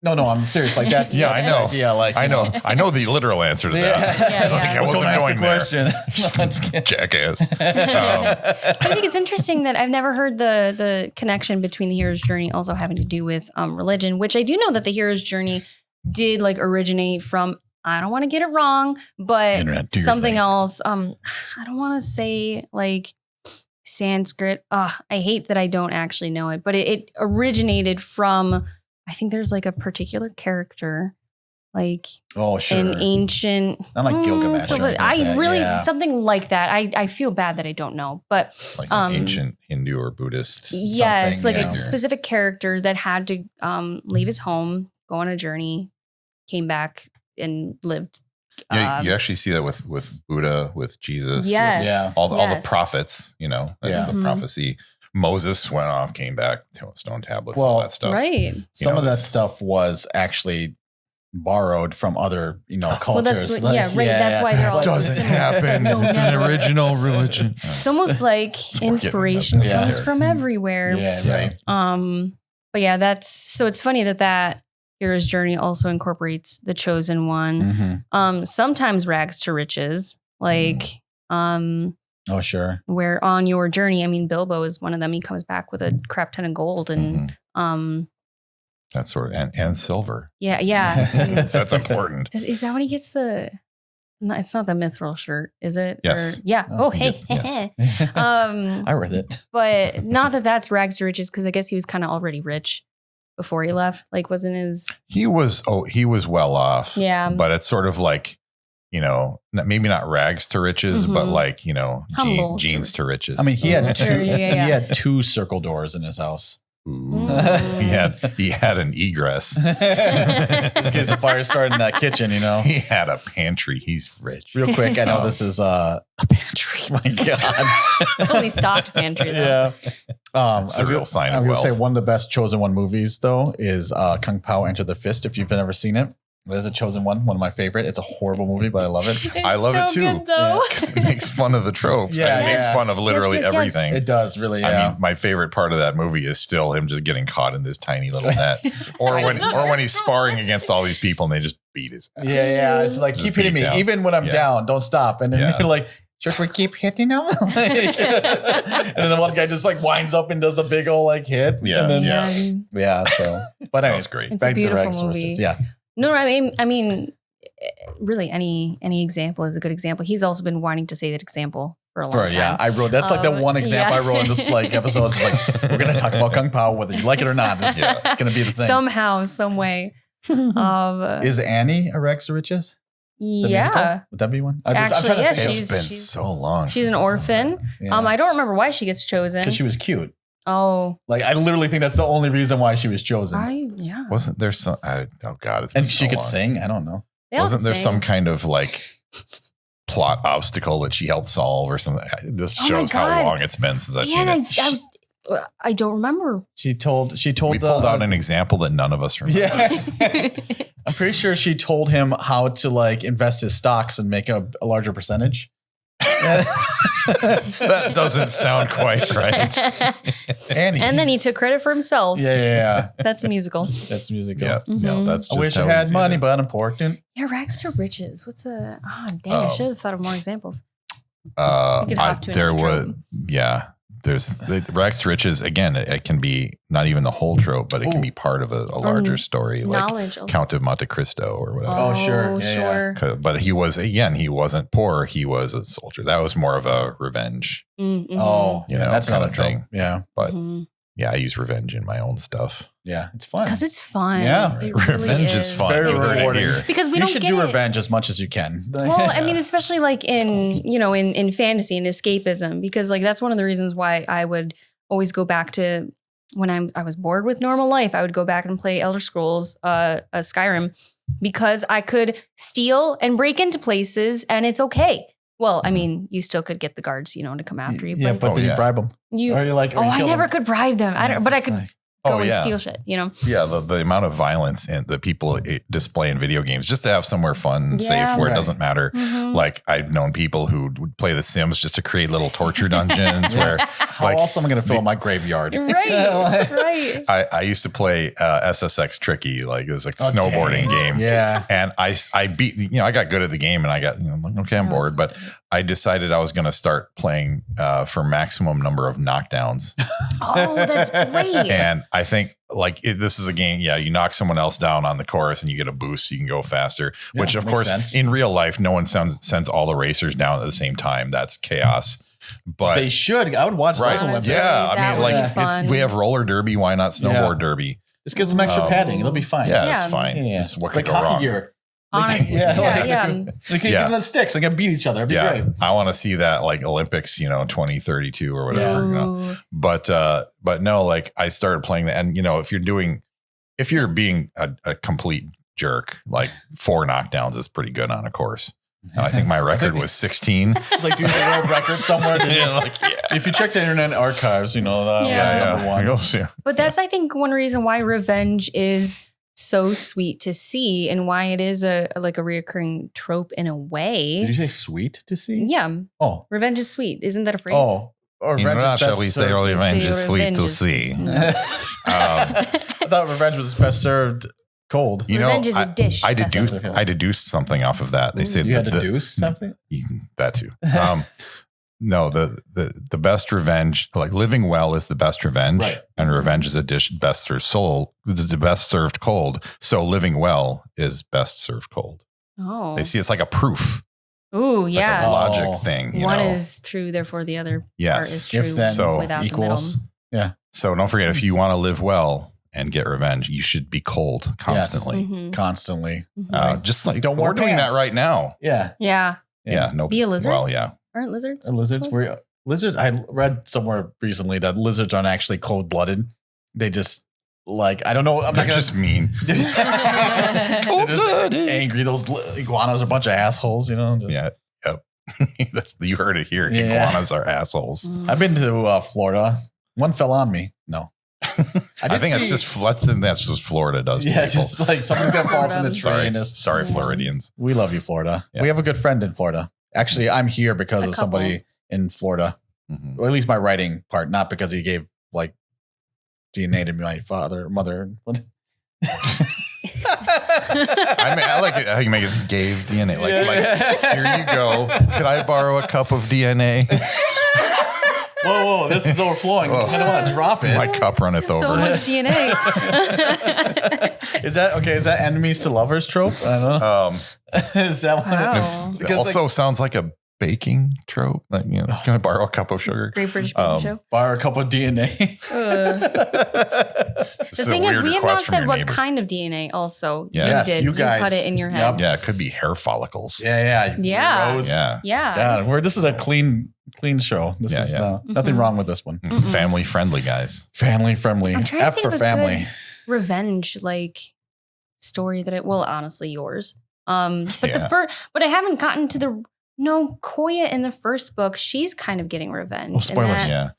Speaker 1: No, I'm serious. Like that's
Speaker 2: I know.
Speaker 1: Yeah, like
Speaker 2: I know the literal answer to that. Like I wasn't going there. Jackass.
Speaker 3: I think it's interesting that I've never heard the connection between the hero's journey also having to do with religion, which I do know that the hero's journey did like originate from, I don't want to get it wrong, but
Speaker 1: Internet, do your
Speaker 3: something
Speaker 1: thing.
Speaker 3: else. I don't want to say like Sanskrit. I hate that I don't actually know it, but it originated from, I think there's like a particular character, like
Speaker 1: Oh, sure.
Speaker 3: an ancient.
Speaker 1: Not like Gilgamesh or anything
Speaker 3: I
Speaker 1: like that,
Speaker 3: really,
Speaker 1: yeah.
Speaker 3: something like that. I feel bad that I don't know, but
Speaker 2: Like an ancient Hindu or Buddhist.
Speaker 3: yes,
Speaker 1: something,
Speaker 3: like
Speaker 1: yeah.
Speaker 3: a specific character that had to leave his home, go on a journey, came back and lived.
Speaker 2: Yeah, you actually see that with Buddha, with Jesus,
Speaker 3: Yes.
Speaker 2: with
Speaker 1: Yeah.
Speaker 2: all the
Speaker 3: yes.
Speaker 2: prophets. You know, that's
Speaker 1: Yeah.
Speaker 2: the
Speaker 3: Mhm.
Speaker 2: prophecy. Moses went off, came back, stone tablets, all
Speaker 1: Well,
Speaker 2: that stuff.
Speaker 3: Right.
Speaker 1: Some
Speaker 2: know,
Speaker 1: of that
Speaker 2: this-
Speaker 1: stuff was actually borrowed from other, cultures.
Speaker 3: Well, that's what- yeah, right, that's why they're all so
Speaker 2: Doesn't
Speaker 3: similar.
Speaker 2: happen.
Speaker 3: No,
Speaker 2: It's
Speaker 3: never.
Speaker 2: an original religion.
Speaker 3: It's almost like
Speaker 2: we're getting
Speaker 3: inspiration
Speaker 2: that
Speaker 3: comes
Speaker 2: there.
Speaker 3: from everywhere.
Speaker 1: Yeah, right.
Speaker 3: But yeah, it's funny that hero's journey also incorporates the chosen one.
Speaker 1: Mhm.
Speaker 3: Sometimes rags to riches, like
Speaker 1: Oh, sure.
Speaker 3: where on your journey, I mean, Bilbo is one of them. He comes back with a crap ton of gold and
Speaker 2: That sort of, and silver.
Speaker 3: yeah.
Speaker 2: That's important.
Speaker 3: Is that when he gets the? No, it's not the mithril shirt, is it?
Speaker 2: Yes.
Speaker 3: Or, yeah.
Speaker 1: Oh,
Speaker 3: Oh,
Speaker 1: he
Speaker 3: hey.
Speaker 2: gets- yes.
Speaker 1: I read it.
Speaker 3: But not that's rags to riches, because I guess he was kind of already rich before he left. Like, wasn't his?
Speaker 2: He was well off.
Speaker 3: Yeah.
Speaker 2: But it's sort of like, maybe not rags to riches, but
Speaker 3: Mhm.
Speaker 2: like,
Speaker 3: Humble
Speaker 2: jeans to riches.
Speaker 1: I mean, he had
Speaker 3: Sure,
Speaker 1: two.
Speaker 3: yeah.
Speaker 1: He had two circle doors in his house.
Speaker 2: Ooh.
Speaker 3: Mm.
Speaker 2: he had an egress.
Speaker 1: In case the fire started in that kitchen,
Speaker 2: He had a pantry. He's rich.
Speaker 1: Real quick, I know this is a pantry. My God.
Speaker 3: Fully stocked pantry, though.
Speaker 1: Yeah.
Speaker 2: It's a real sign of
Speaker 1: I'm gonna say
Speaker 2: wealth.
Speaker 1: one of the best Chosen One movies though is Kung Pao Enter the Fist. If you've never seen it, there's a Chosen One of my favorite. It's a horrible movie, but I love it.
Speaker 2: I love it too.
Speaker 3: Good, though.
Speaker 2: Because it makes fun of the tropes.
Speaker 1: Yeah,
Speaker 2: It makes
Speaker 1: yeah.
Speaker 2: fun of literally
Speaker 3: Yes, yes, yes.
Speaker 2: everything.
Speaker 1: It does really. Yeah.
Speaker 2: I mean, my favorite part of that movie is still him just getting caught in this tiny little net, or when he's sparring against all these people and they just beat his ass.
Speaker 1: yeah. It's like
Speaker 2: Just
Speaker 1: keep hitting
Speaker 2: beat
Speaker 1: me,
Speaker 2: down.
Speaker 1: even when I'm
Speaker 2: Yeah.
Speaker 1: down. Don't stop. And then
Speaker 2: Yeah.
Speaker 1: you're like, should we keep hitting him? and then the one guy just like winds up and does the big old like hit.
Speaker 2: Yeah,
Speaker 1: And then,
Speaker 2: yeah.
Speaker 1: yeah. So, but
Speaker 2: That
Speaker 1: anyways,
Speaker 2: was great.
Speaker 3: It's a
Speaker 1: back to
Speaker 3: beautiful
Speaker 1: Rex
Speaker 3: movie.
Speaker 1: versus- Yeah.
Speaker 3: No, I mean, really, any example is a good example. He's also been wanting to say that example for a long time.
Speaker 1: Yeah, I wrote that's like the one example
Speaker 3: yeah.
Speaker 1: I wrote in this like episode. It's like we're gonna talk about Kung Pao whether you like it or not. It's gonna be the thing.
Speaker 3: Somehow, some way.
Speaker 1: Is Annie a Rex or Riches? The
Speaker 3: Yeah.
Speaker 1: musical? Would that be one? I'm
Speaker 3: Actually,
Speaker 1: trying to
Speaker 3: yeah,
Speaker 1: think.
Speaker 2: It's
Speaker 3: she's-
Speaker 2: been
Speaker 3: she's-
Speaker 2: so long.
Speaker 3: She's
Speaker 2: since
Speaker 3: an
Speaker 2: I saw
Speaker 3: orphan.
Speaker 2: that.
Speaker 1: Yeah.
Speaker 3: I don't remember why she gets chosen.
Speaker 1: Because she was cute.
Speaker 3: Oh,
Speaker 1: Like I literally think that's the only reason why she was chosen.
Speaker 3: yeah.
Speaker 2: Wasn't there some? Oh God, it's been
Speaker 1: And she
Speaker 2: so
Speaker 1: could
Speaker 2: long.
Speaker 1: sing. I don't know.
Speaker 3: They all
Speaker 2: Wasn't there
Speaker 3: sing.
Speaker 2: some kind of like plot obstacle that she helped solve or something? This
Speaker 3: Oh my
Speaker 2: shows how
Speaker 3: God.
Speaker 2: long it's been since I've
Speaker 3: Yeah,
Speaker 2: seen
Speaker 3: and
Speaker 2: it.
Speaker 3: I don't remember.
Speaker 1: She told.
Speaker 2: We
Speaker 1: the,
Speaker 2: pulled out an example that none of us remember.
Speaker 1: Yeah. I'm pretty sure she told him how to like invest his stocks and make a larger percentage.
Speaker 2: That doesn't sound quite right.
Speaker 1: Annie.
Speaker 3: And then he took credit for himself.
Speaker 1: Yeah.
Speaker 3: That's a musical.
Speaker 1: That's musical.
Speaker 2: Yeah, no,
Speaker 3: Mhm.
Speaker 2: that's
Speaker 1: I
Speaker 2: just
Speaker 1: wish I
Speaker 2: how
Speaker 1: had
Speaker 2: easy it
Speaker 1: money,
Speaker 2: is.
Speaker 1: but important.
Speaker 3: Yeah, rags to riches. What's a? Oh, dang! I
Speaker 2: Oh.
Speaker 3: should have thought of more examples. We could hop to
Speaker 2: there
Speaker 3: another
Speaker 2: was, yeah. There's the rags to riches. Again, it can be not even the whole trope, but it can
Speaker 1: Ooh.
Speaker 2: be part of a larger story, like
Speaker 3: Knowledge. also.
Speaker 2: Count of Monte Cristo or whatever.
Speaker 1: Oh, sure. Yeah,
Speaker 3: sure.
Speaker 2: 'Cause- But he wasn't poor. He was a soldier. That was more of a revenge.
Speaker 3: Mm-hmm.
Speaker 1: Oh,
Speaker 2: You
Speaker 1: yeah,
Speaker 2: know,
Speaker 1: that's
Speaker 2: kind
Speaker 1: another
Speaker 2: of
Speaker 1: trope.
Speaker 2: thing.
Speaker 1: Yeah,
Speaker 2: But yeah, I use revenge in my own stuff.
Speaker 1: yeah, it's fun.
Speaker 3: Because it's fun.
Speaker 1: Yeah.
Speaker 3: It really
Speaker 2: Revenge is fun.
Speaker 1: Very
Speaker 2: You heard it
Speaker 1: rewarding.
Speaker 2: here.
Speaker 3: Because we
Speaker 1: you
Speaker 3: don't
Speaker 1: should
Speaker 3: get
Speaker 1: do
Speaker 3: it.
Speaker 1: revenge as much as you can.
Speaker 3: Well, I mean, especially like in fantasy and escapism, because like that's one of the reasons why I would always go back to when I was bored with normal life. I would go back and play Elder Scrolls, Skyrim, because I could steal and break into places, and it's okay. Well, I mean, you still could get the guards, to come after you.
Speaker 1: yeah,
Speaker 3: But
Speaker 1: but then you bribe them.
Speaker 3: you,
Speaker 1: Or you like, or
Speaker 3: oh,
Speaker 1: you
Speaker 3: I
Speaker 1: kill
Speaker 3: never
Speaker 1: them.
Speaker 3: could bribe them. I don't, but I
Speaker 1: It's
Speaker 3: could
Speaker 1: like-
Speaker 3: go
Speaker 2: Oh,
Speaker 3: and
Speaker 2: yeah.
Speaker 3: steal shit.
Speaker 2: Yeah, the amount of violence and the people display in video games just to have somewhere fun and
Speaker 3: Yeah.
Speaker 2: safe where
Speaker 1: Right.
Speaker 2: it doesn't matter.
Speaker 3: Mhm.
Speaker 2: Like I've known people who would play The Sims just to create little torture dungeons where
Speaker 1: How
Speaker 2: like
Speaker 1: else am I going to fill my graveyard?
Speaker 3: right.
Speaker 2: I used to play SSX Tricky, like it was a
Speaker 1: Oh,
Speaker 2: snowboarding
Speaker 1: dang.
Speaker 2: game.
Speaker 1: Yeah.
Speaker 2: And I beat, I got good at the game and I got, like, okay, I'm bored. But I decided I was going to start playing for maximum number of knockdowns.
Speaker 3: Oh, that's great.
Speaker 2: And I think this is a game. Yeah. You knock someone else down on the course and you get a boost. So you can go faster, which of course
Speaker 1: sense.
Speaker 2: In real life, no one sends all the racers down at the same time. That's chaos. But
Speaker 1: they should. I would watch those Olympics.
Speaker 2: Yeah. I mean, we have roller derby. Why not snowboard derby?
Speaker 1: Just get some extra padding. It'll be fine.
Speaker 2: Yeah, it's fine.
Speaker 1: Yeah.
Speaker 2: It's what
Speaker 1: like
Speaker 2: could go wrong.
Speaker 1: hockey gear.
Speaker 3: Honestly,
Speaker 1: They can give them the sticks. They can beat each other. It'd be great.
Speaker 2: I want to see that like Olympics, 2032 or whatever. But no, like I started playing that, and if you're being a complete jerk, like 4 knockdowns is pretty good on a course. And I think my record was 16.
Speaker 1: It's like doing a world record somewhere. If you check the Internet Archives, number one.
Speaker 3: But that's, I think, one reason why revenge is so sweet to see and why it is a reoccurring trope in a way.
Speaker 1: Did you say sweet to see?
Speaker 3: Yeah.
Speaker 1: Oh.
Speaker 3: Revenge is sweet. Isn't that a phrase?
Speaker 1: Oh. Or revenge is
Speaker 2: shall we say revenge is sweet to see?
Speaker 1: I thought revenge was best served cold.
Speaker 3: Revenge is a dish.
Speaker 2: I deduced something off of that. They said
Speaker 1: you had to deduce something?
Speaker 2: That too. No, the best revenge, like living well is the best revenge,
Speaker 1: right.
Speaker 2: And revenge is a dish best served cold. So living well is best served cold.
Speaker 3: Oh,
Speaker 2: they see it's like a proof.
Speaker 3: Ooh,
Speaker 2: it's
Speaker 3: yeah,
Speaker 2: like a logic thing.
Speaker 3: One is true, therefore the other part is true.
Speaker 1: If then,
Speaker 2: so
Speaker 3: without
Speaker 1: equals.
Speaker 3: The middle.
Speaker 1: Yeah.
Speaker 2: So don't forget, if you want to live well and get revenge, you should be cold constantly.
Speaker 1: Yes. Mm-hmm. Constantly.
Speaker 2: Just like we're doing that right now.
Speaker 1: Yeah.
Speaker 3: Yeah.
Speaker 2: Yeah. No.
Speaker 3: Be a lizard.
Speaker 2: Well, yeah.
Speaker 3: Aren't lizards?
Speaker 1: Lizards. I read somewhere recently that lizards aren't actually cold blooded. They just I don't know.
Speaker 2: They're just mean.
Speaker 1: They're just angry. Those iguanas are a bunch of assholes.
Speaker 2: Yeah. Yep. You heard it here. Yeah. Iguanas are assholes.
Speaker 1: I've been to Florida. One fell on me. No.
Speaker 2: I think that's just Florida does.
Speaker 1: Yeah, just like something's gonna fall from the tree.
Speaker 2: Sorry, Floridians.
Speaker 1: We love you, Florida. Yeah. We have a good friend in Florida. Actually, I'm here because of somebody in Florida, or at least my writing part, not because he gave DNA to my father, mother.
Speaker 2: I like it how you make it gave DNA. Like here you go. Could I borrow a cup of DNA?
Speaker 1: Whoa, this is overflowing. I don't want to drop it.
Speaker 2: My cup runneth over.
Speaker 3: So much DNA.
Speaker 1: Is that okay? Is that enemies to lovers trope? I don't know. Is that one?
Speaker 3: Wow.
Speaker 2: It also sounds like a baking trope. Like, can I borrow a cup of sugar?
Speaker 3: Great British Baking Show.
Speaker 1: Borrow a cup of DNA.
Speaker 3: The thing is, we have not said what kind of DNA also you did. You guys put it in your head.
Speaker 1: Yep.
Speaker 2: Yeah, it could be hair follicles.
Speaker 3: Yeah.
Speaker 1: God, this is a clean show. This is nothing wrong with this one.
Speaker 2: It's family friendly, guys.
Speaker 1: Family friendly.
Speaker 3: I'm trying to
Speaker 1: F
Speaker 3: think
Speaker 1: for
Speaker 3: of
Speaker 1: family.
Speaker 3: Revenge story that honestly yours. But I haven't gotten to Koya in the first book. She's kind of getting revenge.
Speaker 1: Oh, spoilers.
Speaker 2: Yeah.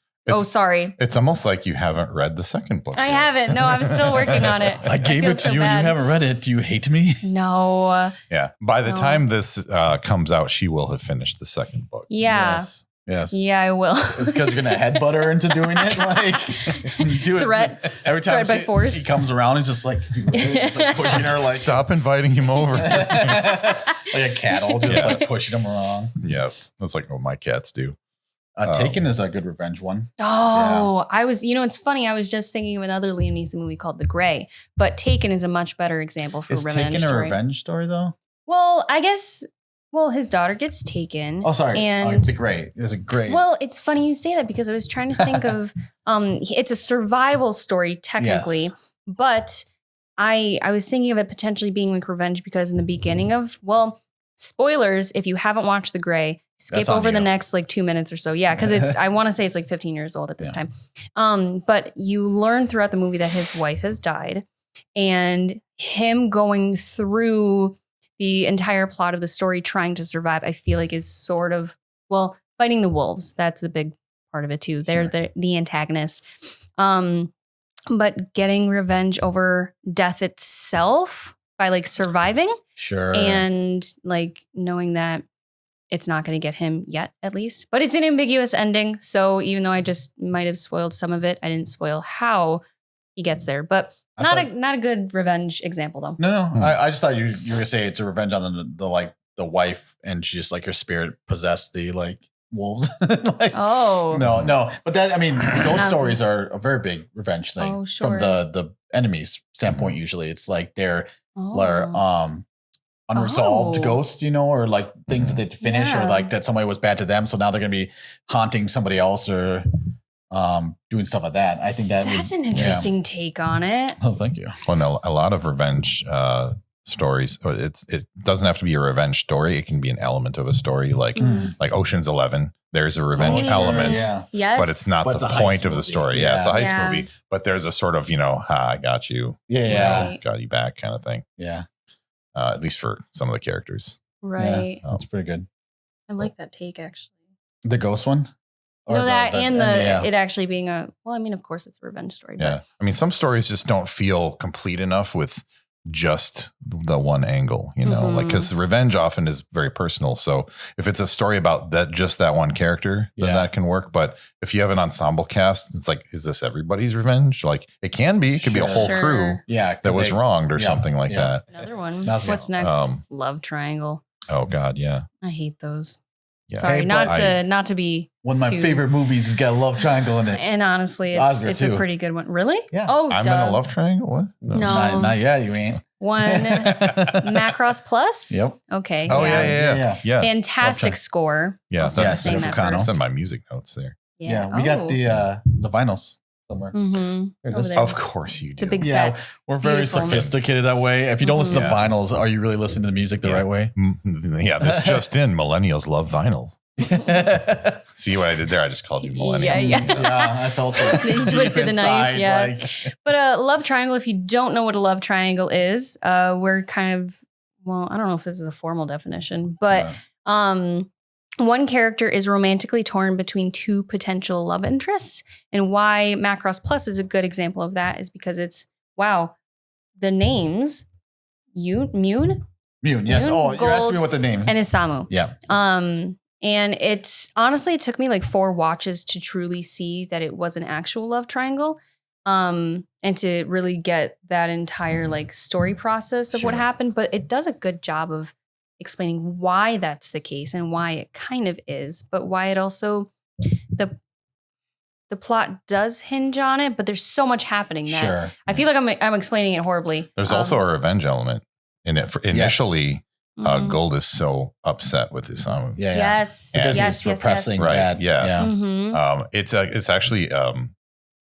Speaker 3: Sorry.
Speaker 2: It's almost like you haven't read the second book.
Speaker 3: I haven't. No, I'm still working on it.
Speaker 1: I gave it to you and you haven't read it. Do you hate me?
Speaker 3: No.
Speaker 2: Yeah. By the time this comes out, she will have finished the second book.
Speaker 3: Yeah.
Speaker 1: Yes.
Speaker 3: Yeah, I will.
Speaker 1: It's because you're gonna headbutt her into doing it. Do it
Speaker 3: threat.
Speaker 1: Every time
Speaker 3: by force.
Speaker 1: He comes around and just pushing her
Speaker 2: stop inviting him over.
Speaker 1: like a cattle, just pushing him around.
Speaker 2: Yes, that's like what my cats do.
Speaker 1: Taken is a good revenge one.
Speaker 3: Oh, yeah. I was. It's funny. I was just thinking of another Liam Neeson movie called The Grey, but Taken is a much better example for
Speaker 1: is
Speaker 3: revenge.
Speaker 1: Is Taken a revenge story though?
Speaker 3: Well, I guess. Well, his daughter gets taken.
Speaker 1: Oh, sorry.
Speaker 3: And
Speaker 1: The Grey. It's a great.
Speaker 3: Well, it's funny you say that because I was trying to think of. It's a survival story technically, but I was thinking of it potentially being like revenge because in the beginning of spoilers if you haven't watched The Grey, skip over the next 2 minutes or so. Yeah, because it's I want to say it's 15 years old at this time. But you learn throughout the movie that his wife has died, and him going through the entire plot of the story trying to survive, I feel like is sort of, fighting the wolves. That's a big part of it too. They're the antagonist. But getting revenge over death itself by surviving.
Speaker 1: Sure.
Speaker 3: And knowing that it's not going to get him yet, at least. But it's an ambiguous ending. So even though I just might have spoiled some of it, I didn't spoil how he gets there. But not a good revenge example, though.
Speaker 1: No. I just thought you were going to say it's a revenge on the wife, and she just her spirit possessed the wolves. Like,
Speaker 3: Oh.
Speaker 1: no. But that, I mean, those stories are a very big revenge thing
Speaker 3: Oh, sure.
Speaker 1: from the enemy's standpoint. Usually it's like they're unresolved ghosts, or like things that they had to finish or like that somebody was bad to them. So now they're going to be haunting somebody else or doing stuff like that. I think that's
Speaker 3: an interesting take on it.
Speaker 1: Oh, thank you.
Speaker 2: Well, no, a lot of revenge stories. It doesn't have to be a revenge story. It can be an element of a story, like Ocean's 11. There's a revenge element,
Speaker 3: yes,
Speaker 2: but it's not the point of the story. Yeah, it's a heist movie, but there's a sort of I got you, got you back kind of thing.
Speaker 1: Yeah,
Speaker 2: at least for some of the characters.
Speaker 3: Right,
Speaker 1: that's pretty good.
Speaker 3: I like that take actually.
Speaker 1: The ghost one.
Speaker 3: It actually being of course it's a revenge story.
Speaker 2: Yeah.
Speaker 3: But.
Speaker 2: I mean, some stories just don't feel complete enough with just the one angle, like, because revenge often is very personal. So if it's a story about that one character, then that can work. But if you have an ensemble cast, it's like, is this everybody's revenge? Like it can be, it could be a whole crew that was wronged or something like that.
Speaker 3: Another one. What's next? Love triangle.
Speaker 2: Oh God. Yeah.
Speaker 3: I hate those.
Speaker 2: Yeah.
Speaker 3: Sorry, not to be
Speaker 1: one of my favorite movies has got a love triangle in it.
Speaker 3: And honestly, it's a pretty good one. Really?
Speaker 1: Yeah.
Speaker 3: Oh,
Speaker 2: I'm in a love triangle? What?
Speaker 3: No.
Speaker 1: Not yet, you ain't.
Speaker 3: One Macross Plus?
Speaker 1: Yep.
Speaker 3: Okay.
Speaker 2: Oh, yeah.
Speaker 3: Fantastic score.
Speaker 2: Yeah,
Speaker 3: that's
Speaker 2: in my music notes there.
Speaker 1: Yeah, we got the vinyls somewhere.
Speaker 3: Mm-hmm.
Speaker 2: Of course you do.
Speaker 3: It's a big set.
Speaker 1: We're very sophisticated that way. If you don't listen to vinyls, are you really listening to the music the right way?
Speaker 2: Yeah, this just in, millennials love vinyls. See what I did there? I just called you millennial.
Speaker 3: Yeah,
Speaker 1: I felt it.
Speaker 3: You twisted the knife. Yeah. But a love triangle, if you don't know what a love triangle is, we're kind of, I don't know if this is a formal definition, but one character is romantically torn between two potential love interests. And why Macross Plus is a good example of that is because it's, the names, Mune,
Speaker 1: yes. Oh, you're asking me what the name is.
Speaker 3: And Isamu.
Speaker 1: Yeah.
Speaker 3: And it's honestly, it took me like 4 watches to truly see that it was an actual love triangle. And to really get that entire like story process of what happened. But it does a good job of explaining why that's the case and why it kind of is, but why it also, the plot does hinge on it, but there's so much happening that I feel like I'm explaining it horribly.
Speaker 2: There's also a revenge element in it. Initially, Gold is so upset with Isamu.
Speaker 3: Yes.
Speaker 1: Because he's repressing that.
Speaker 2: It's actually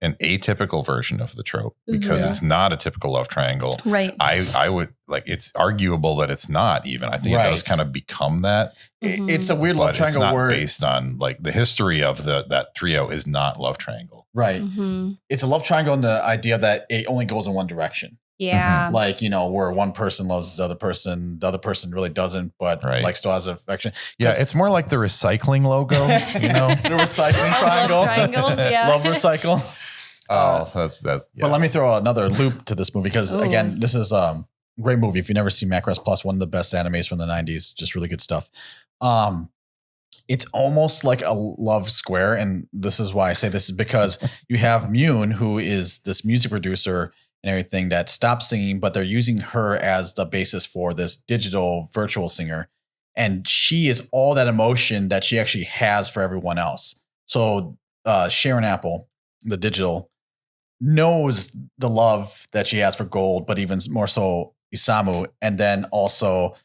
Speaker 2: an atypical version of the trope because it's not a typical love triangle.
Speaker 3: Right.
Speaker 2: I would it's arguable that it's not even. I think it does kind of become that.
Speaker 1: It's a weird love triangle
Speaker 2: it's not
Speaker 1: where
Speaker 2: based on like the history of that trio is not love triangle.
Speaker 1: Right. It's a love triangle in the idea that it only goes in one direction.
Speaker 3: Yeah.
Speaker 1: Like, where one person loves the other person really doesn't, but like still has affection.
Speaker 2: Yeah, it's more like the recycling logo, The
Speaker 1: recycling triangle.
Speaker 3: Love triangles,
Speaker 1: Love recycle.
Speaker 2: That's that. Yeah.
Speaker 1: But let me throw another loop to this movie because again, this is a great movie. If you've never seen Macross Plus, one of the best animes from the 90s, just really good stuff. It's almost like a love square. And this is why I say this is because you have Mune, who is this music producer and everything that stopped singing, but they're using her as the basis for this digital virtual singer. And she is all that emotion that she actually has for everyone else. So Sharon Apple, the digital, knows the love that she has for Gold, but even more so Isamu. And then also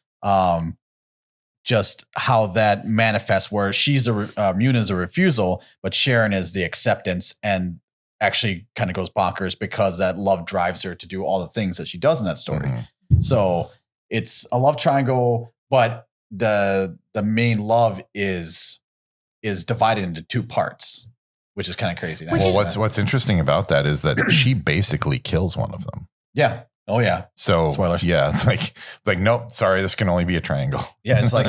Speaker 1: just how that manifests where she's Mune is a refusal, but Sharon is the acceptance and actually kind of goes bonkers because that love drives her to do all the things that she does in that story. So it's a love triangle, but the main love is divided into 2 parts, which is kind of crazy.
Speaker 2: Well, what's interesting about that is that she basically kills one of them.
Speaker 1: Yeah. Oh yeah.
Speaker 2: So
Speaker 1: spoilers.
Speaker 2: Yeah, it's like nope. Sorry, this can only be a triangle.
Speaker 1: Yeah, it's like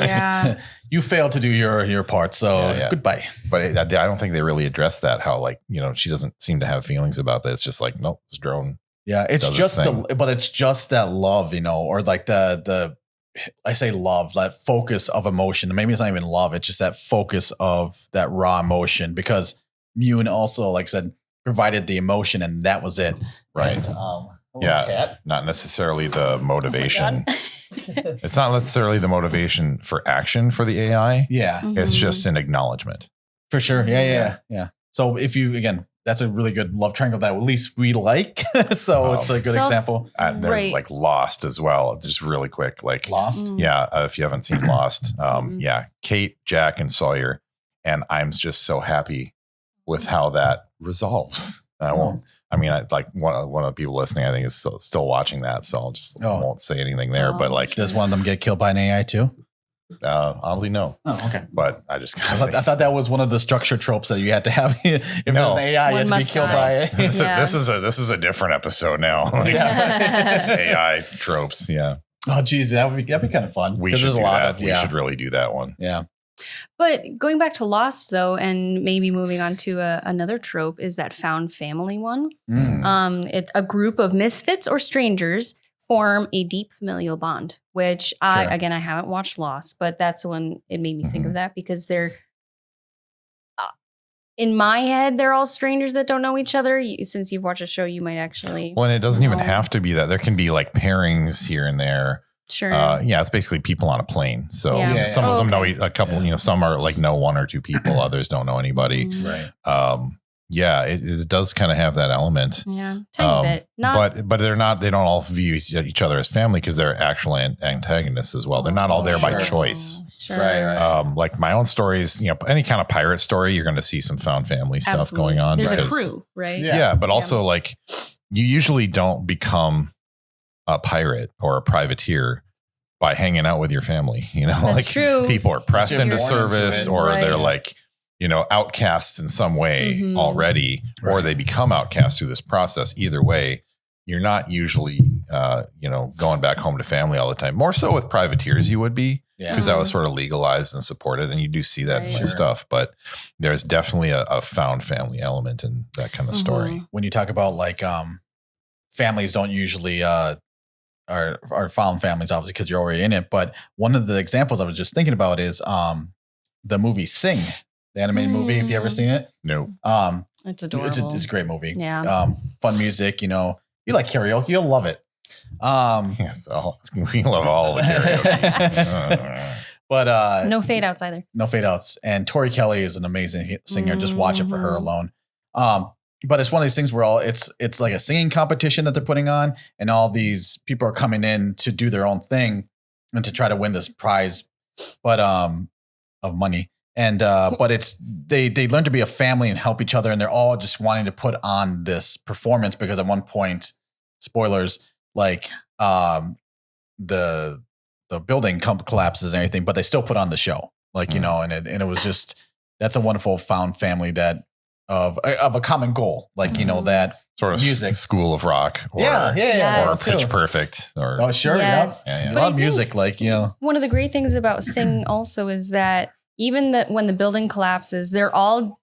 Speaker 1: you failed to do your part. So goodbye.
Speaker 2: But I don't think they really address that. How she doesn't seem to have feelings about that. It's just like nope, it's drone.
Speaker 1: Yeah, it's just it's just that love, or like the I say love, that focus of emotion. Maybe it's not even love. It's just that focus of that raw emotion because Mune also, like I said, provided the emotion and that was it.
Speaker 2: Right. Yeah.
Speaker 1: Cat.
Speaker 2: Not necessarily the motivation.
Speaker 3: Oh
Speaker 2: It's not necessarily the motivation for action for the AI.
Speaker 1: Yeah,
Speaker 2: It's just an acknowledgement.
Speaker 1: for sure. Yeah. So if you, again, that's a really good love triangle that at least we like. So it's a good example.
Speaker 2: There's like Lost as well. Just really quick, like
Speaker 1: Lost.
Speaker 2: Yeah, if you haven't seen Lost, yeah, Kate, Jack, and Sawyer, and I'm just so happy with how that resolves. I won't. I mean, like one of the people listening, I think is still watching that, so I'll just won't say anything there. But like,
Speaker 1: does one of them get killed by an AI too?
Speaker 2: Oddly, no.
Speaker 1: Oh, okay.
Speaker 2: But I just
Speaker 1: I thought that was one of the structure tropes that you had to have. If there's an AI, you had to be killed by it.
Speaker 2: This is a different episode now. It's AI tropes. Yeah.
Speaker 1: Oh, geez, that'd be kind of fun.
Speaker 2: We should
Speaker 1: there's
Speaker 2: do
Speaker 1: a lot
Speaker 2: that.
Speaker 1: of
Speaker 2: We should really do that one.
Speaker 1: Yeah.
Speaker 3: But going back to Lost, though, and maybe moving on to another trope is that found family one. A group of misfits or strangers form a deep familial bond, which I haven't watched Lost, but that's when it made me think of that because they're, in my head, they're all strangers that don't know each other. Since you've watched a show, you might actually.
Speaker 2: Well, and it doesn't even have to be that. There can be like pairings here and there.
Speaker 3: Sure.
Speaker 2: Yeah, it's basically people on a plane. So some of them know a couple, some are like know one or two people, others don't know anybody.
Speaker 1: Right.
Speaker 2: Yeah, it does kind of have that element.
Speaker 3: Yeah, tiny bit.
Speaker 2: But they don't all view each other as family because they're actual antagonists as well. They're not all there by choice.
Speaker 3: Sure.
Speaker 1: Right.
Speaker 2: Like my own stories, any kind of pirate story, you're going to see some found family stuff going on.
Speaker 3: There's
Speaker 2: because,
Speaker 3: a crew, right?
Speaker 2: Yeah, but also like you usually don't become a pirate or a privateer by hanging out with your family.
Speaker 3: That's
Speaker 2: like
Speaker 3: true.
Speaker 2: People are pressed into service or they're like, outcasts in some way already, or they become outcasts through this process. Either way, you're not usually, going back home to family all the time. More so with privateers, you would be, because that was sort of legalized and supported. And you do see that in my stuff, but there's definitely a found family element in that kind of story.
Speaker 1: When you talk about like, families don't usually, are found families, obviously, because you're already in it. But one of the examples I was just thinking about is, the movie Sing. The animated movie, if you ever seen it.
Speaker 2: No.
Speaker 3: It's adorable.
Speaker 1: It's a great movie.
Speaker 3: Yeah.
Speaker 1: Fun music, you like karaoke, you'll love it.
Speaker 2: We love all the karaoke.
Speaker 1: But
Speaker 3: no fade outs either.
Speaker 1: No fade outs. And Tori Kelly is an amazing singer. Just watch it for her alone. But it's one of these things where it's like a singing competition that they're putting on, and all these people are coming in to do their own thing and to try to win this prize, but of money. And but they learn to be a family and help each other, and they're all just wanting to put on this performance because at one point, spoilers, like the building collapses and everything, but they still put on the show, like and it was just, that's a wonderful found family that of a common goal, like that
Speaker 2: sort of
Speaker 1: music,
Speaker 2: School of Rock, or or Pitch Perfect, or
Speaker 3: yes.
Speaker 1: A lot of music, like
Speaker 3: One of the great things about Sing also is that even when the building collapses, they're all,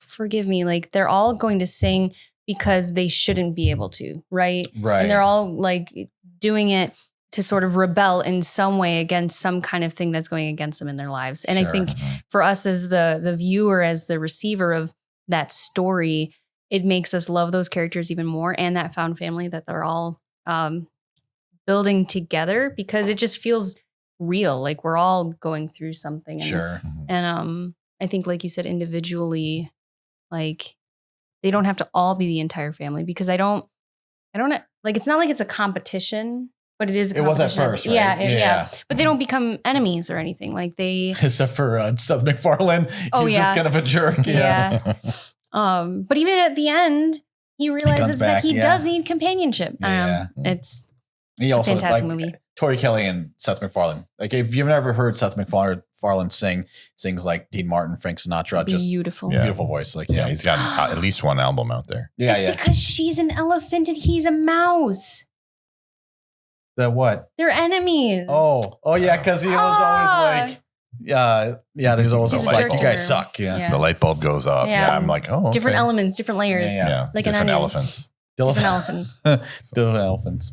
Speaker 3: forgive me, like they're all going to sing because they shouldn't be able to, right?
Speaker 1: Right.
Speaker 3: And they're all like doing it to sort of rebel in some way against some kind of thing that's going against them in their lives. And I think for us as the viewer, as the receiver of that story, it makes us love those characters even more, and that found family that they're all building together, because it just feels real. Like we're all going through something. And I think, like you said, individually, like they don't have to all be the entire family, because I don't like, it's not like it's a competition, but it is a competition.
Speaker 1: It was at first, right?
Speaker 3: Yeah. But they don't become enemies or anything. Like they,
Speaker 1: except for Seth MacFarlane. He's just kind of a jerk.
Speaker 3: Yeah. But even at the end, he realizes that he does need companionship. It's a fantastic movie.
Speaker 1: Tori Kelly and Seth MacFarlane. Like if you've never heard Seth MacFarlane sings like Dean Martin, Frank Sinatra, just
Speaker 3: beautiful
Speaker 1: voice. Like
Speaker 2: he's got at least one album out there.
Speaker 3: It's because she's an elephant and he's a mouse.
Speaker 1: The what?
Speaker 3: They're enemies.
Speaker 1: Oh yeah, because he was always like, there's always like, you guys suck.
Speaker 2: The light bulb goes off. I'm like,
Speaker 3: different elements, different layers. Like
Speaker 2: different
Speaker 3: an
Speaker 2: elephants.
Speaker 3: Different elephants.
Speaker 1: Different elephants.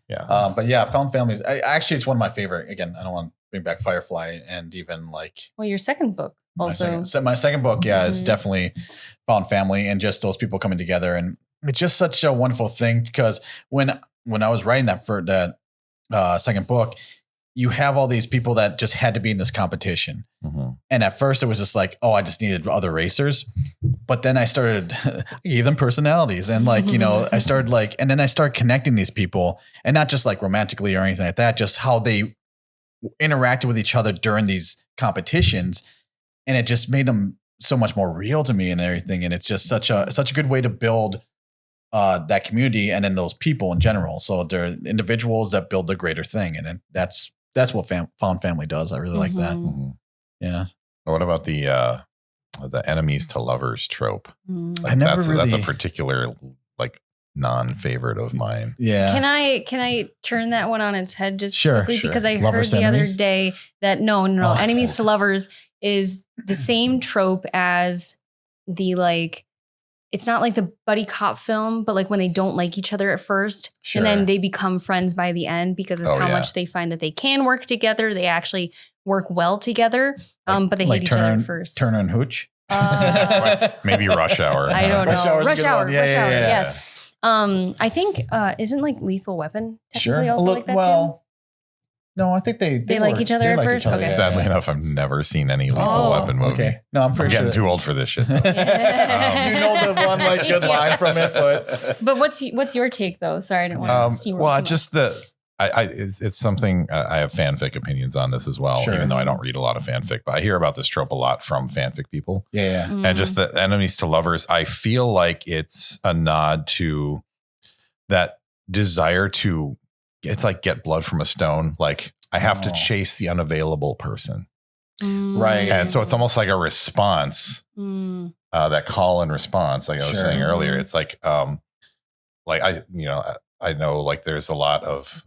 Speaker 1: Yeah. But yeah, found families. Actually, it's one of my favorite. Again, I don't want to bring back Firefly, and even like.
Speaker 3: Well, your second book also.
Speaker 1: My second book, is definitely found family, and just those people coming together. And it's just such a wonderful thing because when I was writing that for that second book, you have all these people that just had to be in this competition.
Speaker 2: Mm-hmm.
Speaker 1: And at first it was just like, oh, I just needed other racers. But then I started, I gave them personalities and like, you know, I started like, and then I started connecting these people and not just like romantically or anything like that, just how they interacted with each other during these competitions. And it just made them so much more real to me and everything. And it's just such a good way to build that community and then those people in general. So they're individuals that build the greater thing. And then that's what Found Family does. I really like that.
Speaker 2: Mm-hmm.
Speaker 1: Yeah.
Speaker 2: What about the enemies to lovers trope? Like
Speaker 1: I never
Speaker 2: that's a
Speaker 1: really-
Speaker 2: particular like non-favorite of mine.
Speaker 1: Yeah.
Speaker 3: Can I turn that one on its head just
Speaker 1: Sure,
Speaker 3: quickly?
Speaker 2: sure.
Speaker 3: Because I
Speaker 1: Lovers
Speaker 3: heard the
Speaker 1: enemies?
Speaker 3: other day that no,
Speaker 1: Oh.
Speaker 3: enemies to lovers is the same trope as the like, it's not like the buddy cop film, but like when they don't like each other at first
Speaker 2: Sure.
Speaker 3: and then they become friends by the end because of
Speaker 2: Oh,
Speaker 3: how
Speaker 2: yeah.
Speaker 3: much they find that they can work together. They actually work well together, but they hate each other at first.
Speaker 1: Turner and Hooch.
Speaker 2: Maybe Rush Hour.
Speaker 3: I don't know.
Speaker 1: Rush Hour's a good one. Yeah,
Speaker 3: Rush
Speaker 1: yeah,
Speaker 3: Hour.
Speaker 1: yeah.
Speaker 3: Yes. I think isn't like Lethal Weapon technically also like that too?
Speaker 1: No, I think they
Speaker 3: like
Speaker 1: work.
Speaker 3: each other
Speaker 1: They
Speaker 3: at
Speaker 1: like
Speaker 3: first?
Speaker 1: each other,
Speaker 3: Okay.
Speaker 2: Sadly enough, I've never seen any Lethal
Speaker 3: Oh,
Speaker 2: Weapon movie.
Speaker 1: Okay. No, I'm
Speaker 2: I'm
Speaker 1: pretty
Speaker 2: getting
Speaker 1: sure.
Speaker 2: too old for this shit. Though.
Speaker 1: You know the one like good line from it, but
Speaker 3: But what's your take though? Sorry, I didn't want to steamroll too
Speaker 2: Well,
Speaker 3: much.
Speaker 2: just it's something I have fanfic opinions on this as well,
Speaker 1: Sure.
Speaker 2: even though I don't read a lot of fanfic, but I hear about this trope a lot from fanfic people.
Speaker 1: yeah.
Speaker 2: And just the enemies to lovers, I feel like it's a nod to that desire to, it's like get blood from a stone. Like I have to
Speaker 1: Oh.
Speaker 2: chase the unavailable person.
Speaker 1: Right.
Speaker 2: And so it's almost like a response, that call and response, like I was
Speaker 1: Sure.
Speaker 2: saying earlier. It's like I know like there's a lot of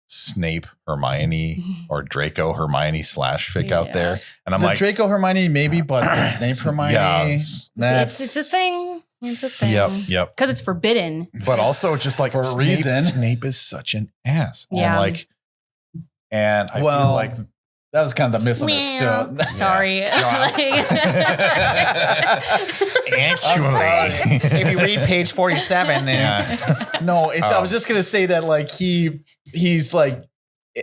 Speaker 2: Snape Hermione or Draco Hermione / fic out
Speaker 3: Yeah.
Speaker 2: there, and I'm
Speaker 1: the
Speaker 2: like,
Speaker 1: Draco Hermione maybe, but the Snape Hermione.
Speaker 2: Yeah,
Speaker 1: that's
Speaker 3: it's a thing. It's a thing.
Speaker 2: yep.
Speaker 3: Because it's forbidden.
Speaker 2: But also just like
Speaker 1: For a
Speaker 2: Snape,
Speaker 1: reason.
Speaker 2: Snape is such an ass.
Speaker 3: Yeah.
Speaker 2: And I
Speaker 1: Well,
Speaker 2: feel like
Speaker 1: that was kind of the misunderstood.
Speaker 3: Meow. Sorry.
Speaker 2: actually,
Speaker 1: if you read page 47,
Speaker 2: yeah.
Speaker 1: no, it's. I was just gonna say that like he's like,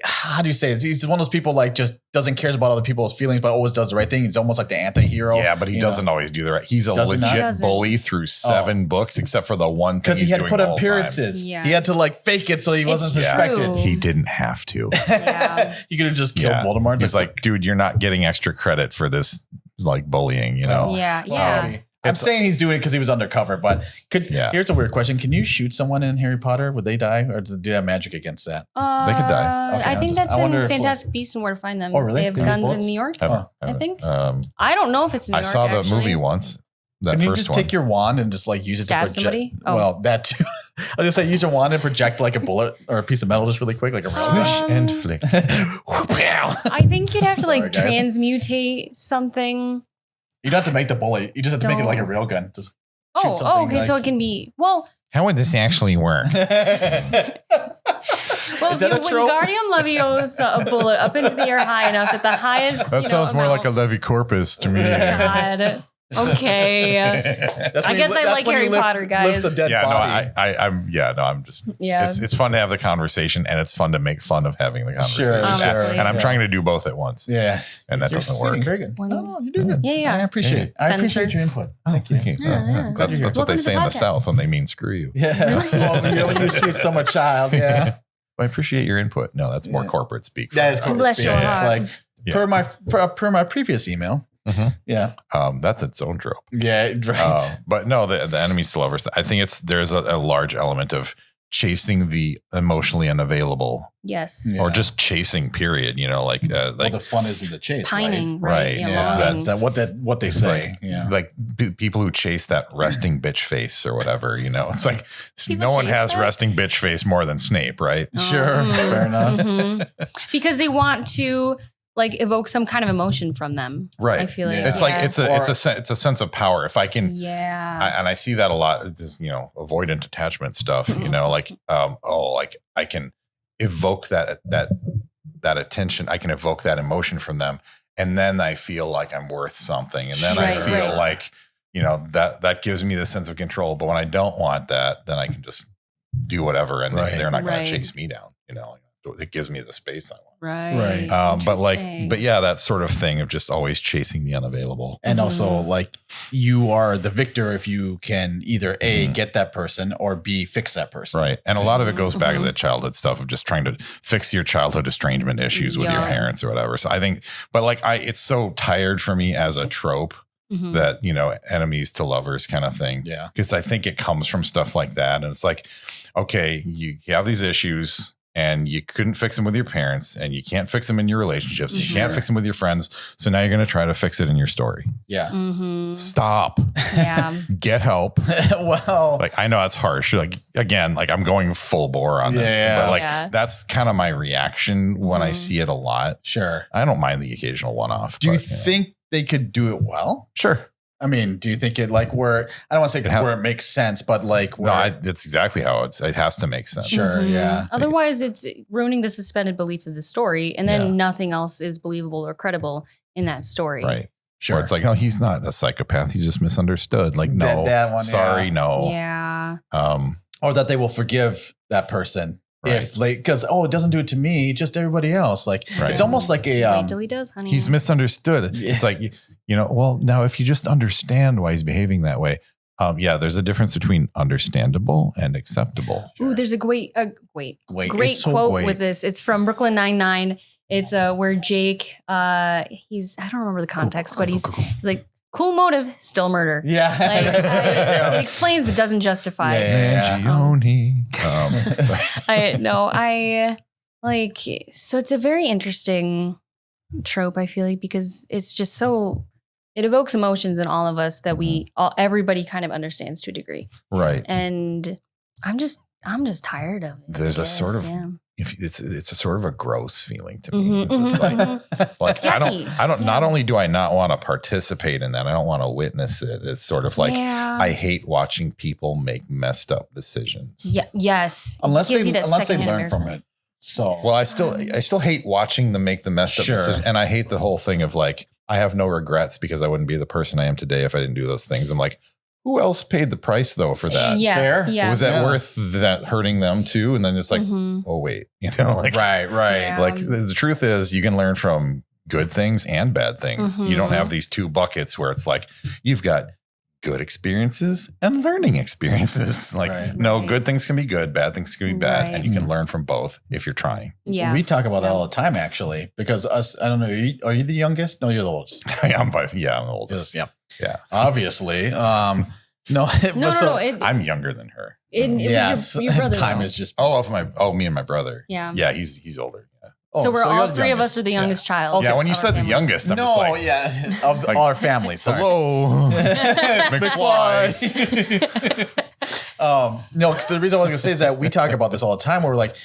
Speaker 1: how do you say it? He's one of those people like just doesn't cares about other people's feelings, but always does the right thing. He's almost like the anti-hero.
Speaker 2: Yeah, but he
Speaker 1: you
Speaker 2: doesn't
Speaker 1: know?
Speaker 2: always do the right. He's a
Speaker 1: Does he not?
Speaker 2: legit
Speaker 3: Doesn't.
Speaker 2: bully through 7 books, except for the one thing
Speaker 1: Because he
Speaker 2: he's
Speaker 1: had to
Speaker 2: doing
Speaker 1: put
Speaker 2: the whole
Speaker 1: appearances.
Speaker 3: Yeah.
Speaker 1: He had to like fake it so he wasn't
Speaker 3: It's
Speaker 1: suspected.
Speaker 3: true.
Speaker 2: time. He didn't have to.
Speaker 3: Yeah.
Speaker 1: You could have just killed
Speaker 2: Yeah.
Speaker 1: Voldemort.
Speaker 2: He's like, dude, you're not getting extra credit for this like bullying, you know?
Speaker 3: Yeah.
Speaker 1: Wow.
Speaker 3: Yeah.
Speaker 1: I'm
Speaker 2: It's-
Speaker 1: saying he's doing it because he was undercover, but
Speaker 2: Yeah.
Speaker 1: here's a weird question. Can you shoot someone in Harry Potter? Would they die? Or do they have magic against that?
Speaker 2: They could die.
Speaker 1: Okay,
Speaker 3: I think that's
Speaker 1: I wonder
Speaker 3: in
Speaker 1: if,
Speaker 3: Fantastic Beasts and Where to Find Them.
Speaker 1: Oh, really?
Speaker 3: They have
Speaker 1: They use
Speaker 3: guns
Speaker 1: bullets?
Speaker 3: in New York.
Speaker 1: Oh.
Speaker 3: think.
Speaker 2: I
Speaker 3: I don't know if it's New York.
Speaker 2: saw the
Speaker 3: actually.
Speaker 2: movie once. That
Speaker 1: Can you
Speaker 2: first
Speaker 1: just
Speaker 2: one.
Speaker 1: take your wand and just like use it
Speaker 3: Stab
Speaker 1: to project?
Speaker 3: somebody? Oh.
Speaker 1: Well, that too. I was just say use your wand and project like a bullet or a piece of metal just really quick, like a
Speaker 2: Swish
Speaker 3: Um,
Speaker 2: and flick.
Speaker 3: I think you'd have to like
Speaker 1: Sorry, guys.
Speaker 3: transmutate something.
Speaker 1: You don't have to make the bullet. You just have to make it like a real gun. Just shoot something
Speaker 3: Okay. So
Speaker 1: like-
Speaker 3: it can be, well,
Speaker 2: How would this actually work?
Speaker 3: if
Speaker 1: Is that a
Speaker 3: you
Speaker 1: trope?
Speaker 3: Wingardium Leviosa a bullet up into the air high enough at the highest.
Speaker 2: That sounds more like a
Speaker 3: amount.
Speaker 2: Levi Corpus to me.
Speaker 3: God. Okay.
Speaker 1: That's
Speaker 3: I
Speaker 1: when
Speaker 3: guess I
Speaker 1: that's
Speaker 3: like
Speaker 1: when you
Speaker 3: Harry Potter, guys.
Speaker 1: Lift the dead
Speaker 2: Yeah, no,
Speaker 1: body.
Speaker 2: I'm just.
Speaker 3: Yeah.
Speaker 2: It's fun to have the conversation, and it's fun to make fun of having the conversation.
Speaker 3: Obviously.
Speaker 2: And I'm
Speaker 1: Yeah.
Speaker 2: trying to do both at once,
Speaker 1: Yeah,
Speaker 2: and that
Speaker 1: You're
Speaker 2: doesn't
Speaker 1: singing
Speaker 2: work.
Speaker 1: Very good.
Speaker 3: When-
Speaker 1: No, you're doing good.
Speaker 3: Yeah.
Speaker 1: I appreciate.
Speaker 3: Yeah.
Speaker 1: I appreciate
Speaker 3: Fencer.
Speaker 1: your input.
Speaker 2: Thank you.
Speaker 3: Yeah.
Speaker 2: That's what
Speaker 3: Welcome
Speaker 2: they
Speaker 3: to
Speaker 2: say
Speaker 3: the
Speaker 2: in the
Speaker 3: podcast.
Speaker 2: South when they mean screw you.
Speaker 1: Yeah. Well, you sweet summer child. Yeah.
Speaker 2: I appreciate your input. No, that's more
Speaker 1: Yeah.
Speaker 2: corporate speak.
Speaker 1: That is corporate
Speaker 3: Bless
Speaker 1: speak.
Speaker 3: your
Speaker 1: It's
Speaker 3: heart.
Speaker 1: like
Speaker 2: Yeah.
Speaker 1: per my previous email.
Speaker 2: Mhm.
Speaker 1: Yeah.
Speaker 2: That's its own trope.
Speaker 1: Yeah. Right.
Speaker 2: But no, the enemies to lovers. I think there's a large element of chasing the emotionally unavailable,
Speaker 3: Yes.
Speaker 1: Yeah.
Speaker 2: or just chasing. Period. You know, like
Speaker 1: well, the fun is in the chase.
Speaker 3: Pining.
Speaker 2: Right.
Speaker 3: Right.
Speaker 2: Yeah,
Speaker 3: Yeah.
Speaker 2: it's
Speaker 3: longing.
Speaker 1: Is that what they
Speaker 2: It's
Speaker 1: say?
Speaker 2: like,
Speaker 1: Yeah.
Speaker 2: like people who chase that resting bitch face or whatever, you know, it's like
Speaker 3: People
Speaker 2: no one
Speaker 3: chase
Speaker 2: has
Speaker 3: that?
Speaker 2: resting bitch face more than Snape, right?
Speaker 1: Sure. Fair enough.
Speaker 3: Mhm. Because they want to like evoke some kind of emotion from them.
Speaker 2: Right.
Speaker 3: I feel like
Speaker 1: Yeah.
Speaker 2: It's like it's
Speaker 1: Or-
Speaker 2: a sense of power. If I can,
Speaker 3: yeah.
Speaker 2: and I see that a lot. This, avoidant attachment stuff. You know, like like I can evoke that attention. I can evoke that emotion from them, and then I feel like I'm worth something, and then I
Speaker 3: Right,
Speaker 2: feel
Speaker 3: right.
Speaker 2: like that gives me the sense of control. But when I don't want that, then I can just do whatever, and they're not going to chase me down. It gives me the space I want.
Speaker 3: Right.
Speaker 2: But yeah, that sort of thing of just always chasing the unavailable.
Speaker 1: And also, like, you are the victor if you can either A, get that person, or B, fix that person.
Speaker 2: Right. And a lot of it goes back to the childhood stuff of just trying to fix your childhood estrangement issues with your parents or whatever. So I think, but like, it's so tired for me as a trope that, enemies to lovers kind of thing.
Speaker 1: Yeah.
Speaker 2: Because I think it comes from stuff like that. And it's like, okay, you have these issues, and you couldn't fix them with your parents, and you can't fix them in your relationships. You can't fix them with your friends. So now you're going to try to fix it in your story.
Speaker 1: Yeah.
Speaker 2: Stop.
Speaker 3: Yeah.
Speaker 2: Get help.
Speaker 1: Well,
Speaker 2: like, I know that's harsh. Like, again, like I'm going full bore on this, but like that's kind of my reaction when I see it a lot.
Speaker 1: Sure.
Speaker 2: I don't mind the occasional one-off.
Speaker 1: Do you think they could do it well?
Speaker 2: Sure.
Speaker 1: I mean, do you think it like where, I don't want to say where it makes sense, but like where
Speaker 2: it's exactly how it has to make sense.
Speaker 1: Sure. Yeah.
Speaker 3: Otherwise it's ruining the suspended belief of the story, and then nothing else is believable or credible in that story.
Speaker 2: Right. Sure. Or it's like, no, he's not a psychopath. He's just misunderstood. Like, no,
Speaker 1: that one,
Speaker 2: sorry, no.
Speaker 3: Yeah.
Speaker 1: Or that they will forgive that person. If like, because it doesn't do it to me, just everybody else. Like it's almost like
Speaker 3: just wait till he does, honey.
Speaker 2: He's misunderstood. It's like, well, now if you just understand why he's behaving that way, there's a difference between understandable and acceptable.
Speaker 3: Ooh, there's a great quote with this. It's from Brooklyn Nine-Nine. It's where Jake, I don't remember the context, but he's like, cool motive, still murder.
Speaker 1: Yeah.
Speaker 3: Like, it explains but doesn't justify. So it's a very interesting trope, I feel like, because it's just so, it evokes emotions in all of us that everybody kind of understands to a degree.
Speaker 2: Right.
Speaker 3: And I'm just tired of it.
Speaker 2: There's a sort of, it's a sort of a gross feeling to me. It's just like I don't. Not only do I not want to participate in that, I don't want to witness it. It's sort of like I hate watching people make messed up decisions.
Speaker 3: Yeah. Yes.
Speaker 1: Unless they learn from it. So
Speaker 2: I still hate watching them make the messed up decision, and I hate the whole thing of like I have no regrets because I wouldn't be the person I am today if I didn't do those things. I'm like, who else paid the price though for that?
Speaker 3: Yeah.
Speaker 1: Fair?
Speaker 3: Yeah.
Speaker 2: Was that worth that hurting them too? And then it's like, oh wait, like
Speaker 1: right.
Speaker 3: Yeah.
Speaker 2: Like the truth is you can learn from good things and bad things. You don't have these two buckets where it's like you've got good experiences and learning experiences. Like good things can be good, bad things can be bad, and you can learn from both if you're trying.
Speaker 3: Yeah.
Speaker 1: We talk about that all the time actually, because I don't know, are you the youngest? No, you're the oldest.
Speaker 2: I'm the oldest.
Speaker 1: Yeah. Obviously. No.
Speaker 2: I'm younger than her.
Speaker 3: Yes. Your brother,
Speaker 1: time is just.
Speaker 2: Me and my brother.
Speaker 3: Yeah.
Speaker 2: Yeah. He's older. Yeah.
Speaker 3: So we're all three of us are the youngest child.
Speaker 2: Yeah. When you said the youngest, I'm just like.
Speaker 1: Of all our family. Sorry.
Speaker 2: Hello. McFly.
Speaker 1: No, because the reason I was going to say is that we talk about this all the time. Where we're like,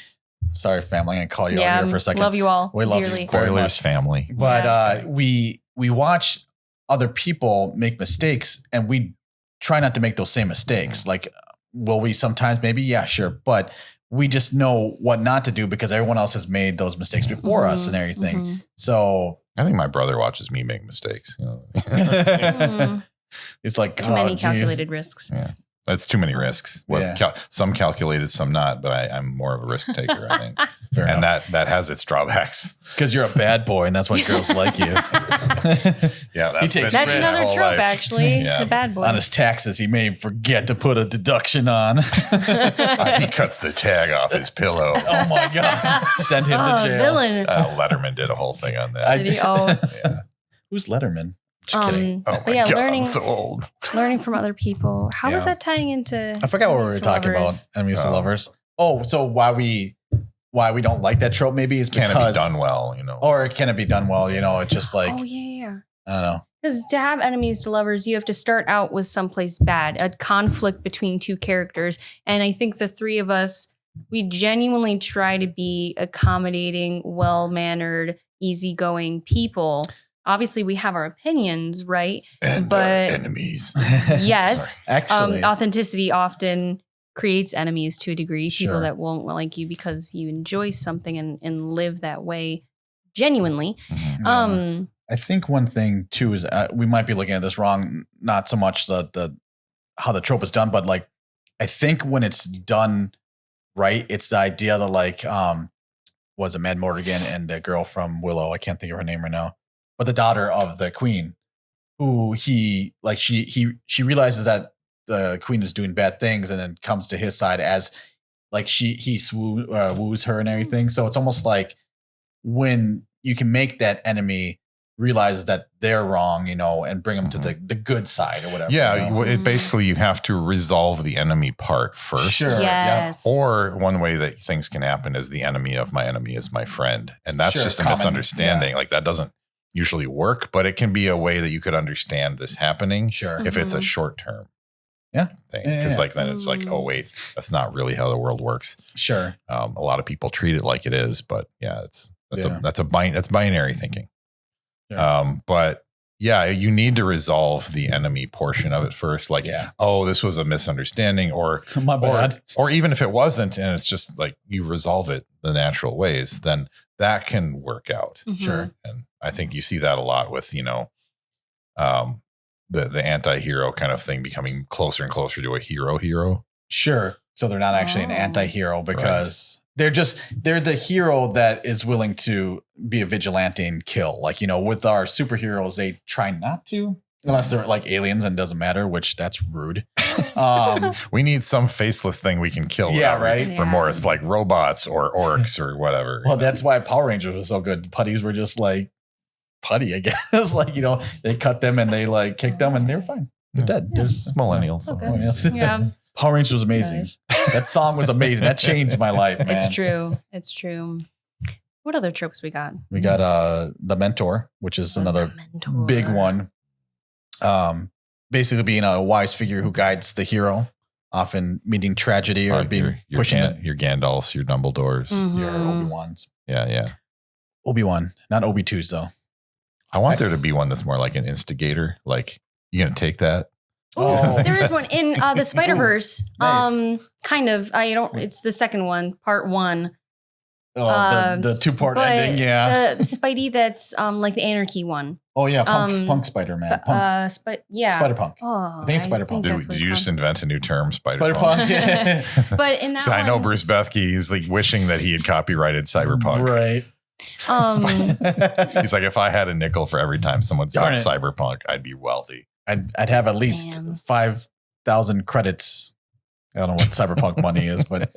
Speaker 1: sorry, family, I'm going to call you out here for a second.
Speaker 3: Love you all.
Speaker 1: We love
Speaker 3: dearly.
Speaker 1: you very much.
Speaker 2: Family.
Speaker 1: But we watch other people make mistakes and we try not to make those same mistakes. Like, will we sometimes maybe? Yeah, sure. But we just know what not to do because everyone else has made those mistakes before us and everything. So
Speaker 2: I think my brother watches me make mistakes.
Speaker 1: It's like
Speaker 3: too many calculated risks.
Speaker 2: Yeah. That's too many risks. Well, some calculated, some not, but I'm more of a risk taker, I think. And that has its drawbacks.
Speaker 1: Because you're a bad boy and that's why girls like you.
Speaker 3: That's another trope, actually. The bad boy.
Speaker 1: On his taxes, he may forget to put a deduction on.
Speaker 2: He cuts the tag off his pillow.
Speaker 1: Oh my God. Send him to jail.
Speaker 3: Villain.
Speaker 2: Letterman did a whole thing on that.
Speaker 3: Did he?
Speaker 1: Who's Letterman? Just kidding.
Speaker 2: Oh my God, I'm so old.
Speaker 3: Learning from other people. How is that tying into?
Speaker 1: I forgot what we were talking about. Enemies to lovers. Oh, so why we don't like that trope maybe is because
Speaker 2: can it be done well,
Speaker 1: or can it be done well? It's just like
Speaker 3: I
Speaker 1: don't know.
Speaker 3: Because to have enemies to lovers, you have to start out with someplace bad, a conflict between two characters, and I think the three of us, we genuinely try to be accommodating, well-mannered, easygoing people. Obviously, we have our opinions, right?
Speaker 2: But enemies.
Speaker 3: Yes.
Speaker 1: Actually,
Speaker 3: authenticity often creates enemies to a degree. People that won't like you because you enjoy something and live that way genuinely.
Speaker 1: I think one thing too is we might be looking at this wrong. Not so much the how the trope is done, but like I think when it's done right, it's the idea that like was it Mad Mortigan and the girl from Willow? I can't think of her name right now, but the daughter of the queen, who he like she realizes that the queen is doing bad things, and then comes to his side as like he woos her and everything. So it's almost like when you can make that enemy realize that they're wrong, you know, and bring them to the good side or whatever.
Speaker 2: Yeah,
Speaker 1: you know?
Speaker 2: it basically you have to resolve the enemy part first.
Speaker 1: Sure.
Speaker 3: Yes.
Speaker 2: Or one way that things can happen is the enemy of my enemy is my friend. And that's just a misunderstanding. Like that doesn't usually work, but it can be a way that you could understand this happening.
Speaker 1: Sure.
Speaker 2: If it's a short term thing.
Speaker 1: Yeah,
Speaker 2: Because like then it's like, oh wait, that's not really how the world works.
Speaker 1: Sure.
Speaker 2: A lot of people treat it like it is, but yeah, that's binary thinking.
Speaker 1: Yeah.
Speaker 2: But yeah, you need to resolve the enemy portion of it first. Like, oh, this was a misunderstanding, or
Speaker 1: my bad,
Speaker 2: or even if it wasn't, and it's just like you resolve it the natural ways, then that can work out.
Speaker 1: Sure.
Speaker 2: And I think you see that a lot with, you know, the anti-hero kind of thing becoming closer and closer to a hero.
Speaker 1: Sure. So they're not actually an anti-hero because they're the hero that is willing to be a vigilante and kill. Like, you know, with our superheroes, they try not to, unless they're like aliens and doesn't matter, which that's rude.
Speaker 2: We need some faceless thing we can kill.
Speaker 1: Right.
Speaker 2: Remorse, like robots or orcs or whatever.
Speaker 1: Well, that's why Power Rangers were so good. Putties were just like putty, I guess. Like, you know, they cut them and they like kicked them and they're fine. They're dead.
Speaker 2: There's millennials.
Speaker 3: Okay. Yeah.
Speaker 1: Power Rangers was amazing. That song was amazing. That changed my life, man.
Speaker 3: It's true. What other tropes we got?
Speaker 1: We got the mentor, which is another big one. Basically being a wise figure who guides the hero, often meeting tragedy or being pushing
Speaker 2: your Gandalfs, your Dumbledores,
Speaker 1: your Obi-Wans.
Speaker 2: Yeah.
Speaker 1: Obi-Wan, not Obi-2s though.
Speaker 2: I want there to be one that's more like an instigator. Like, you gonna take that?
Speaker 3: Oh, there is one in the Spider-Verse.
Speaker 1: Nice.
Speaker 3: Kind of. It's the second one, part 1.
Speaker 1: Oh, the 2-part ending. Yeah.
Speaker 3: The Spidey that's like the Anarchy one.
Speaker 1: Oh yeah, Punk Spider-Man. Spider-Punk.
Speaker 3: Oh,
Speaker 1: I think it's Spider-Punk.
Speaker 2: Did you just invent a new term,
Speaker 1: Spider-Punk?
Speaker 3: But in that
Speaker 2: so I know Bruce Bethke is like wishing that he had copyrighted Cyberpunk.
Speaker 1: Right.
Speaker 2: He's like, if I had a nickel for every time someone said Cyberpunk, I'd be wealthy.
Speaker 1: I'd have at least 5,000 credits. I don't know what Cyberpunk money is, but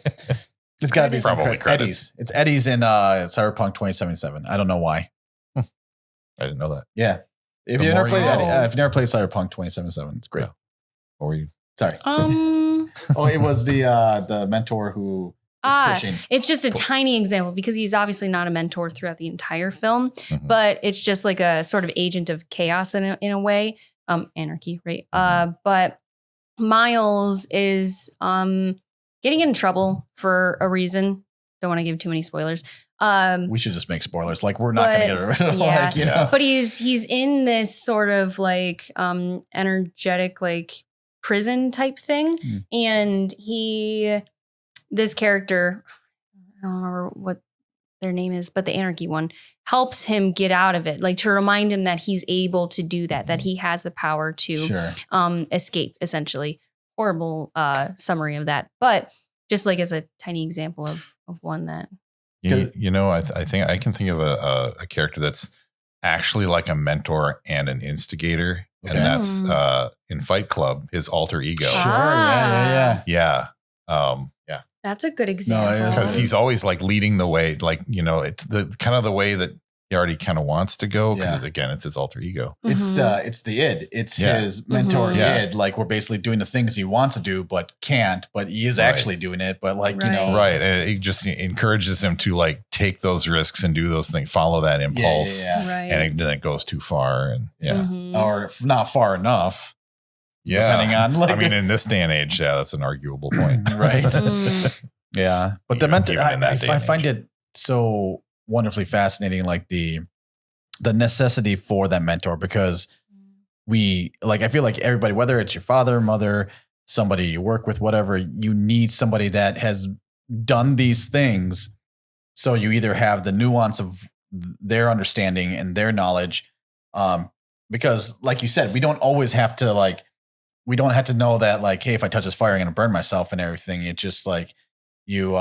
Speaker 1: it's got to be
Speaker 2: probably credits.
Speaker 1: Eddie's. It's Eddie's in Cyberpunk 2077. I don't know why.
Speaker 2: I didn't know that.
Speaker 1: Yeah. If you never played Cyberpunk 2077, it's great.
Speaker 2: What were you?
Speaker 1: Sorry. It was the mentor who was pushing.
Speaker 3: It's just a tiny example because he's obviously not a mentor throughout the entire film, but it's just like a sort of agent of chaos in a way. Anarchy, right? But Miles is getting in trouble for a reason. Don't want to give too many spoilers.
Speaker 1: We should just make spoilers. Like, we're not going to get rid of like, you know.
Speaker 3: But he's in this sort of like energetic like prison type thing, and this character, I don't remember what their name is, but the Anarchy one helps him get out of it, like to remind him that he's able to do that he has the power to escape, essentially. Horrible summary of that, but just like as a tiny example of one that.
Speaker 2: You know, I think I can think of a character that's actually like a mentor and an instigator, and that's in Fight Club, his alter ego.
Speaker 1: Sure, yeah.
Speaker 3: That's a good example.
Speaker 2: Because he's always like leading the way, like, you know, it's the kind of the way that he already kind of wants to go. Because again, it's his alter ego.
Speaker 1: It's the id. It's his mentor id. Like, we're basically doing the things he wants to do, but can't. But he is actually doing it. But like, you know,
Speaker 2: and it just encourages him to like take those risks and do those things, follow that impulse. And then it goes too far, and
Speaker 1: or not far enough.
Speaker 2: Yeah.
Speaker 1: Depending on, like,
Speaker 2: I mean, in this day and age, that's an arguable point.
Speaker 1: Right. Yeah. But the mentor, I find it so wonderfully fascinating, like the necessity for that mentor, because I feel like everybody, whether it's your father, mother, somebody you work with, whatever, you need somebody that has done these things. So you either have the nuance of their understanding and their knowledge, Because like you said, we don't always have to we don't have to know that hey, if I touch this fire, I'm going to burn myself and everything. It's just you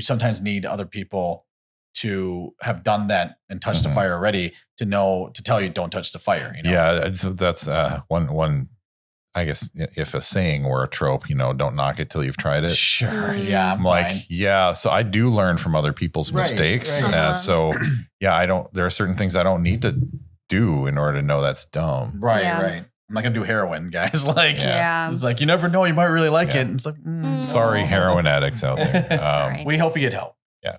Speaker 1: sometimes need other people to have done that and touched the fire already to tell you don't touch the fire.
Speaker 2: Yeah, that's one. I guess if a saying were a trope, don't knock it till you've tried it.
Speaker 1: Sure. Yeah.
Speaker 2: I'm like, yeah. So I do learn from other people's mistakes.
Speaker 1: Right.
Speaker 2: So yeah, there are certain things I don't need to do in order to know that's dumb.
Speaker 1: Right. Yeah. Right. I'm not going to do heroin, guys. It's you never know. You might really like it. And it's
Speaker 2: sorry, heroin addicts out there.
Speaker 1: We hope you get help.
Speaker 2: Yeah.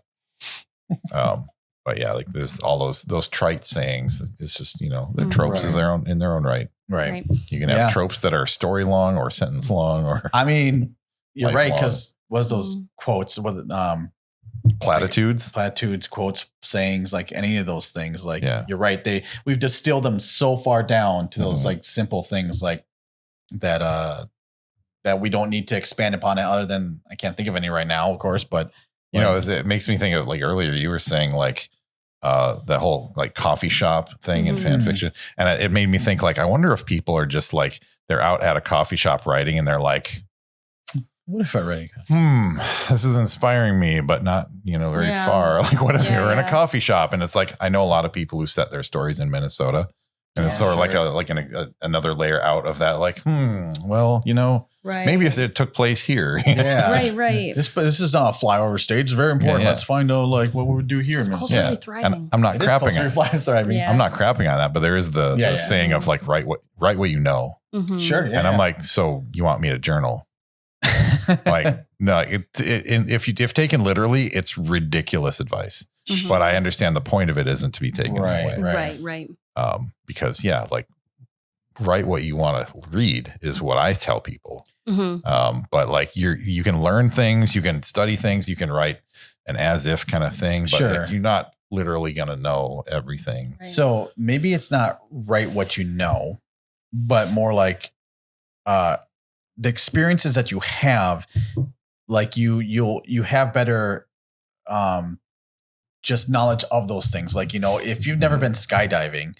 Speaker 2: But yeah, there's all those trite sayings. It's just, they're tropes of in their own right.
Speaker 1: Right.
Speaker 2: You can have tropes that are story long or sentence long or.
Speaker 1: I mean, you're right. Cause what's those quotes with,
Speaker 2: platitudes,
Speaker 1: quotes, sayings, any of those things, you're right. We've distilled them so far down to those simple things that we don't need to expand upon it other than I can't think of any right now, of course, but
Speaker 2: it makes me think of earlier you were saying that whole coffee shop thing in fan fiction. And it made me think I wonder if people are just they're out at a coffee shop writing and they're like,
Speaker 1: what if I write?
Speaker 2: This is inspiring me, but not, very far. What if you're in a coffee shop? And it's I know a lot of people who set their stories in Minnesota and it's sort of another layer out of that. Well, maybe if it took place here.
Speaker 3: Right.
Speaker 1: This is not a flyover stage. It's very important. Let's find out what we would do here.
Speaker 3: It's culturally thriving.
Speaker 2: And I'm not crapping on
Speaker 1: thriving.
Speaker 2: I'm not crapping on that, but there is the saying of write what you know.
Speaker 3: Mm-hmm.
Speaker 1: Sure. Yeah,
Speaker 2: and I'm so you want me to journal? No, if taken literally, it's ridiculous advice. Mm-hmm. But I understand the point of it isn't to be taken away.
Speaker 3: Right.
Speaker 2: Because write what you want to read is what I tell people.
Speaker 3: Mm-hmm.
Speaker 2: But you can learn things, you can study things, you can write an as if kind of thing, but you're not literally going to know everything.
Speaker 1: Right. So maybe it's not write what you know, but more the experiences that you have, you'll have better, just knowledge of those things. If you've never been skydiving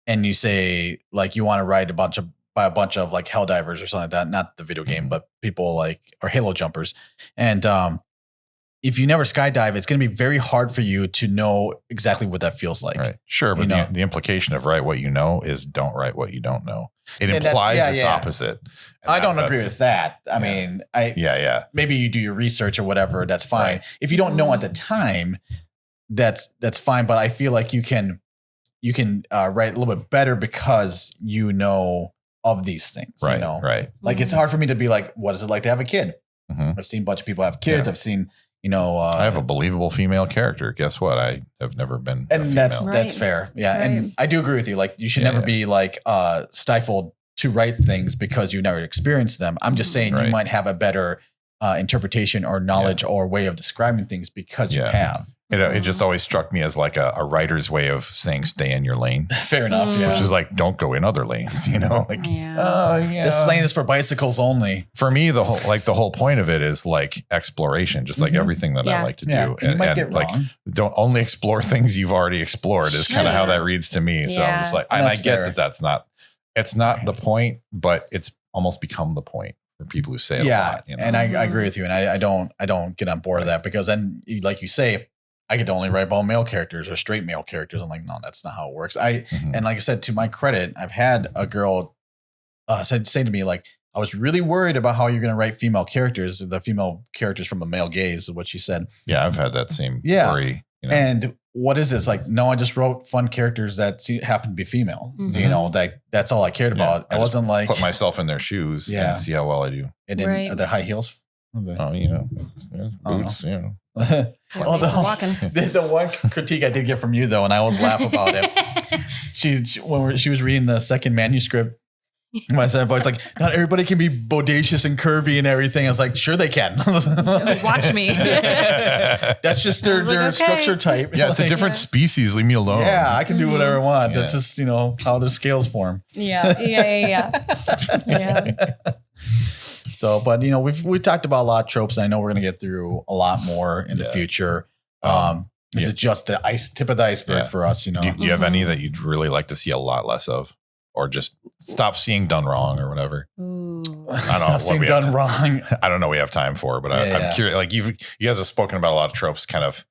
Speaker 1: and you say you want to ride by a bunch of hell divers or something like that, not the video game, but people or Halo jumpers. And, if you never skydive, it's going to be very hard for you to know exactly what that feels like.
Speaker 2: Right. Sure. But the implication of write what you know is don't write what you don't know. It implies it's opposite.
Speaker 1: I don't agree with that. I mean, maybe you do your research or whatever. That's fine. Right. If you don't know at the time, that's fine. But I feel you can write a little bit better because of these things.
Speaker 2: Right. Right.
Speaker 1: It's hard for me to be what is it like to have a kid? Mm-hmm. I've seen a bunch of people have kids. I've seen,
Speaker 2: I have a believable female character. Guess what? I have never been.
Speaker 1: And that's fair. Yeah. Right. And I do agree with you. You should never be stifled to write things because you never experienced them. I'm just saying you might have a better interpretation or knowledge or way of describing things because you have.
Speaker 2: It just always struck me as a writer's way of saying stay in your lane.
Speaker 1: Fair enough. Yeah.
Speaker 2: Which is don't go in other lanes,
Speaker 1: This lane is for bicycles only.
Speaker 2: For me, the whole point of it is exploration, just everything that I like to do.
Speaker 1: And you might get wrong.
Speaker 2: Don't only explore things you've already explored is kind of how that reads to me. So I'm just and I get it's not the point, but it's almost become the point. For people who say it a lot.
Speaker 1: And I agree with you. And I don't get on board with that because then like you say, I could only write about male characters or straight male characters. I'm no, that's not how it works. And like I said, to my credit, I've had a girl say to me, I was really worried about how you're going to write female characters, the female characters from a male gaze is what she said.
Speaker 2: Yeah. I've had that same worry.
Speaker 1: And what is this? No, I just wrote fun characters that happen to be female. Mm-hmm. That's all I cared about. I wasn't
Speaker 2: put myself in their shoes and see how well I do.
Speaker 1: And then are there high heels?
Speaker 2: Boots,
Speaker 1: the one critique I did get from you though, and I always laugh about it. When she was reading the second manuscript, my son boy's not everybody can be bodacious and curvy and everything. I was sure they can.
Speaker 3: Watch me.
Speaker 1: That's just their structure type.
Speaker 2: Yeah, it's a different species. Leave me alone.
Speaker 1: Yeah, I can do whatever I want. That's just how their scales form.
Speaker 3: Yeah.
Speaker 1: So, but we talked about a lot of tropes. And I know we're going to get through a lot more in the future. This is just the tip of the iceberg for us, you know.
Speaker 2: Do you have any that you'd really like to see a lot less of, or just stop seeing done wrong or whatever?
Speaker 3: Ooh.
Speaker 2: I don't know.
Speaker 1: Stop seeing done wrong.
Speaker 2: I don't know. We have time for, but I'm curious. Like you guys have spoken about a lot of tropes, kind of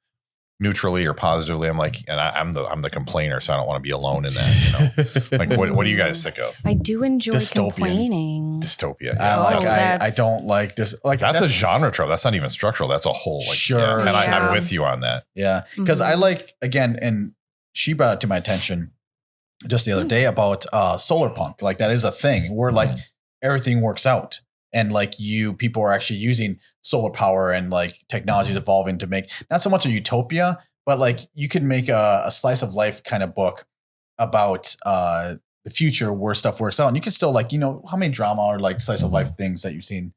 Speaker 2: neutrally or positively. I'm like, and I'm the complainer, so I don't want to be alone in that. You know? Like, what are you guys sick of?
Speaker 3: I do enjoy complaining.
Speaker 2: Dystopia.
Speaker 1: Yeah. I don't like this. Like
Speaker 2: that's a genre trope. That's not even structural. That's a whole. Like,
Speaker 1: sure.
Speaker 2: And I'm with you on that.
Speaker 1: Yeah, because I like, again, and she brought it to my attention just the other day about solar punk. Like that is a thing where like everything works out. And like people are actually using solar power and like technologies evolving to make not so much a utopia, but like you could make a slice of life kind of book about the future where stuff works out. And you can still like, you know, how many drama or like slice of life things that you've seen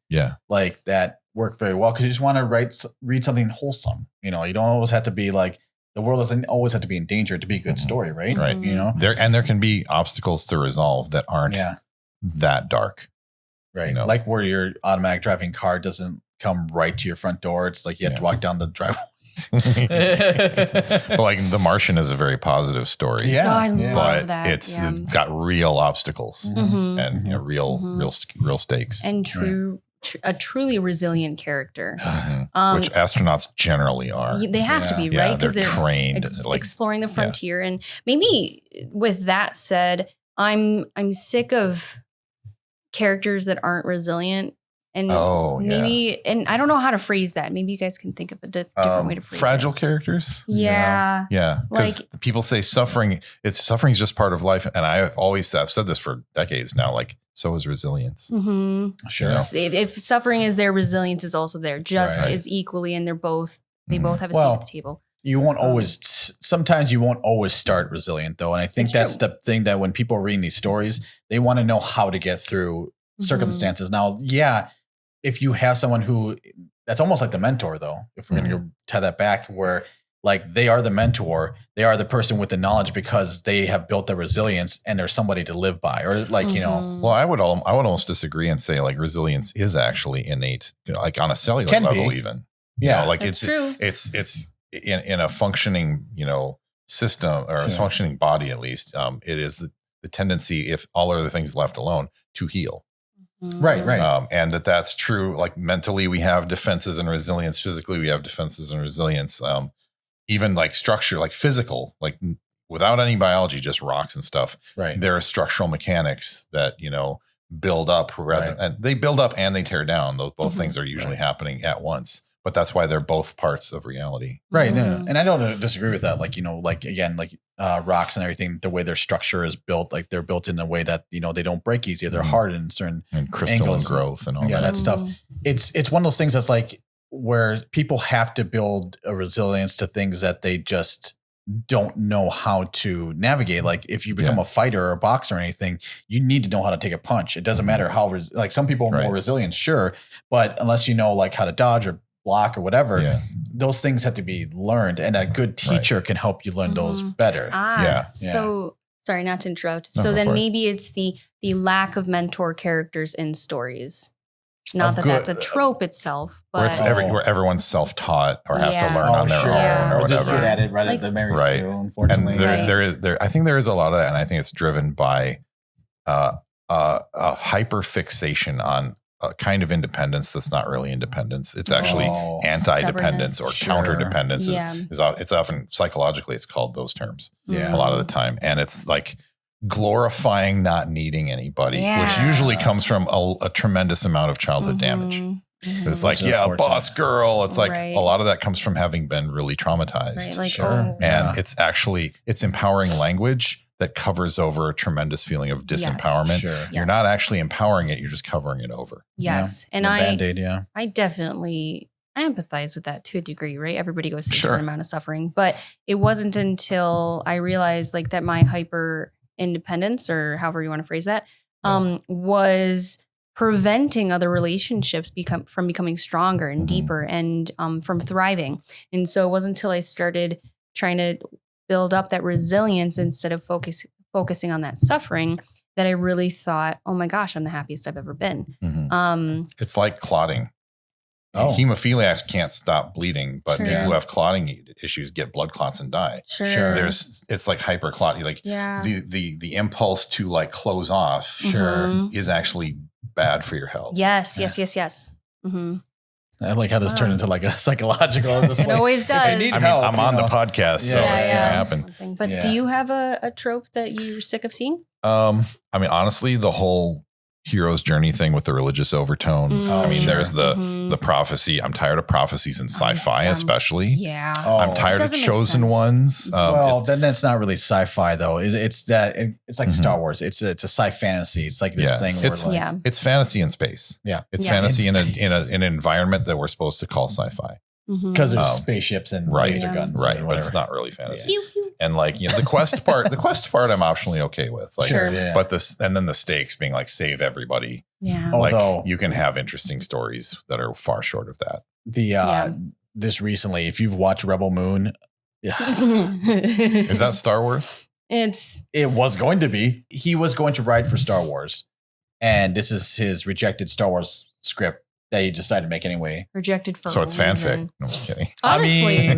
Speaker 1: like that work very well. Cause you just want to read something wholesome. You know, you don't always have to be like, the world doesn't always have to be in danger to be a good story, right?
Speaker 2: Right.
Speaker 1: You know,
Speaker 2: there can be obstacles to resolve that aren't that dark.
Speaker 1: Right.
Speaker 2: You know?
Speaker 1: Like where your automatic driving car doesn't come right to your front door. It's like you have to walk down the driveway.
Speaker 2: But like The Martian is a very positive story.
Speaker 3: Yeah. Oh, I love that.
Speaker 2: It's got real obstacles and you know, real stakes.
Speaker 3: And a truly resilient character.
Speaker 2: Which astronauts generally are.
Speaker 3: They have to be, right?
Speaker 2: Because they're trained.
Speaker 3: Exploring the frontier. And maybe with that said, I'm sick of characters that aren't resilient, and maybe and I don't know how to phrase that. Maybe you guys can think of a different way to phrase
Speaker 2: fragile
Speaker 3: it.
Speaker 2: characters.
Speaker 3: Yeah.
Speaker 2: Because people say suffering's just part of life, and I've said this for decades now. Like, so is resilience.
Speaker 1: Sure.
Speaker 3: If suffering is there, resilience is also there, just as equally, and they both have a seat at the table.
Speaker 1: You won't sometimes you won't always start resilient though. And I think that's the thing that when people are reading these stories, they want to know how to get through circumstances. Now, if you have someone that's almost like the mentor though, if we're going to tie that back where like they are the mentor, they are the person with the knowledge because they have built the resilience and there's somebody to live by or like, you know.
Speaker 2: Well, I would almost disagree and say like resilience is actually innate, you know, like on a cellular level even.
Speaker 1: Yeah.
Speaker 2: You know, like
Speaker 3: that's true.
Speaker 2: It's in a functioning, you know, system or a functioning body, at least, it is the tendency, if all other things left alone, to heal.
Speaker 1: Right.
Speaker 2: And that's true. Like mentally, we have defenses and resilience. Physically, we have defenses and resilience. Even like structure, like physical, like without any biology, just rocks and stuff.
Speaker 1: Right.
Speaker 2: There are structural mechanics that, you know, build up and they build up and they tear down. Those both things are usually happening at once. But that's why they're both parts of reality.
Speaker 1: Right. And I don't disagree with that. Like, you know, like again, like rocks and everything, the way their structure is built, like they're built in a way that, you know, they don't break easy. They're hard in certain
Speaker 2: and crystalline
Speaker 1: angles.
Speaker 2: growth and all that.
Speaker 1: Yeah, that stuff. It's one of those things that's like where people have to build a resilience to things that they just don't know how to navigate. Like if you become a fighter or a boxer or anything, you need to know how to take a punch. It doesn't matter how, like some people are more resilient, sure. But unless you know like how to dodge or block or whatever, those things have to be learned, and a good teacher can help you learn those better.
Speaker 3: So sorry, not to interrupt. So then maybe it's the lack of mentor characters in stories. Not that that's a trope itself, but
Speaker 2: where everyone's self-taught or has to learn on their own or whatever.
Speaker 1: Just good at it right at the Mary Sue, unfortunately.
Speaker 2: And I think there is a lot of that, and I think it's driven by a hyper fixation on a kind of independence that's not really independence. It's actually anti-dependence or counter-dependence. It's often psychologically it's called those terms a lot of the time. And it's like glorifying not needing anybody, which usually comes from a tremendous amount of childhood damage. It's like, boss girl. It's like a lot of that comes from having been really traumatized. And it's empowering language that covers over a tremendous feeling of disempowerment. You're not actually empowering it. You're just covering it over.
Speaker 3: And
Speaker 1: I
Speaker 3: definitely I empathize with that to a degree, right? Everybody goes through a different amount of suffering, but it wasn't until I realized like that my hyper independence, or however you want to phrase that, was preventing other relationships from becoming stronger and deeper and from thriving. And so it wasn't until I started trying to build up that resilience instead of focusing on that suffering that I really thought, oh my gosh, I'm the happiest I've ever been.
Speaker 2: It's like clotting. Hemophiliacs can't stop bleeding, but
Speaker 3: Sure.
Speaker 2: people who have clotting issues get blood clots and die.
Speaker 3: Sure.
Speaker 2: It's like hyperclotting. Like the impulse to like close off is actually bad for your health.
Speaker 3: Yes. Mm-hmm.
Speaker 1: I like how this turned into like a psychological.
Speaker 3: It always does.
Speaker 2: I'm on the podcast, so it's going to happen.
Speaker 3: But do you have a trope that you're sick of seeing?
Speaker 2: I mean, honestly, the whole hero's journey thing with the religious overtones. I mean, there's the prophecy. I'm tired of prophecies in sci-fi, especially.
Speaker 3: Yeah.
Speaker 2: I'm tired of chosen ones.
Speaker 1: Well, then that's not really sci-fi though. It's like Star Wars. It's a sci fantasy. It's like this thing.
Speaker 2: It's fantasy in space.
Speaker 1: Yeah.
Speaker 2: It's fantasy in an environment that we're supposed to call sci-fi.
Speaker 1: Because there's spaceships and laser guns.
Speaker 2: Right. But it's not really fantasy. And like, the quest part I'm optionally okay with. Like, but then the stakes being like save everybody.
Speaker 3: Yeah.
Speaker 1: Although
Speaker 2: you can have interesting stories that are far short of that.
Speaker 1: This recently, if you've watched Rebel Moon,
Speaker 2: is that Star Wars?
Speaker 1: It was going to be. He was going to write for Star Wars, and this is his rejected Star Wars script that he decided to make anyway.
Speaker 3: Rejected for
Speaker 2: so it's fanfic. No, I'm kidding.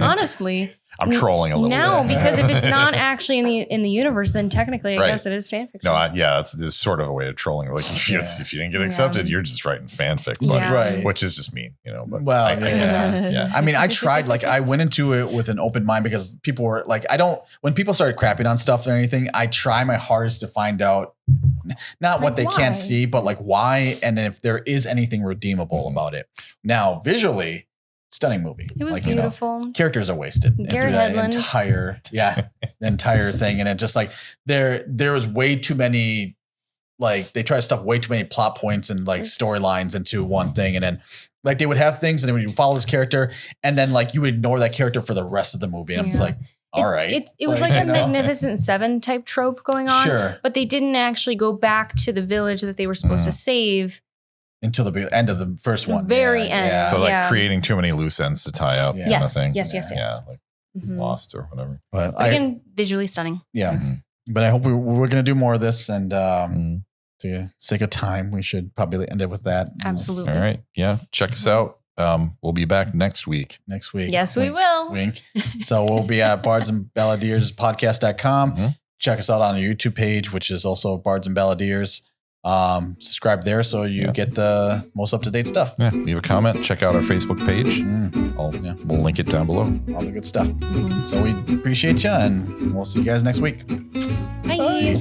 Speaker 3: Honestly,
Speaker 2: I'm trolling a little bit.
Speaker 3: Because if it's not actually in the universe, then technically I guess it is fanfic.
Speaker 2: No, it's sort of a way of trolling. Like if you didn't get accepted, you're just writing fanfic, which is just mean, But
Speaker 1: I mean, I tried. Like I went into it with an open mind because people were like, when people started crapping on stuff or anything, I try my hardest to find out not what they can't see, but like why, and if there is anything redeemable about it. Now, visually, stunning movie.
Speaker 3: It was beautiful.
Speaker 1: Characters are wasted.
Speaker 3: Garrett Hedlund.
Speaker 1: The entire thing, and it just like there was way too many. Like they try to stuff way too many plot points and like storylines into one thing, and then like they would have things, and then you follow this character, and then like you would ignore that character for the rest of the movie. And I'm just like, all right.
Speaker 3: It was like a Magnificent Seven type trope going on, but they didn't actually go back to the village that they were supposed to save
Speaker 1: until the end of the first one.
Speaker 3: Very end.
Speaker 2: So like creating too many loose ends to tie up.
Speaker 3: Yes.
Speaker 2: Kind of thing.
Speaker 3: Yes.
Speaker 2: Yeah, like Lost or whatever.
Speaker 1: But
Speaker 3: again, visually stunning.
Speaker 1: Yeah. But I hope we're going to do more of this, and to the sake of time, we should probably end it with that.
Speaker 3: Absolutely.
Speaker 2: All right. Yeah. Check us out. We'll be back next week.
Speaker 3: Yes, we will.
Speaker 1: Wink. So we'll be at bardsandballadeerspodcast.com. Check us out on our YouTube page, which is also Bards and Balladeers. Subscribe there so you get the most up-to-date stuff.
Speaker 2: Yeah. Leave a comment. Check out our Facebook page. We'll link it down below.
Speaker 1: All the good stuff. So we appreciate you, and we'll see you guys next week.
Speaker 3: Bye.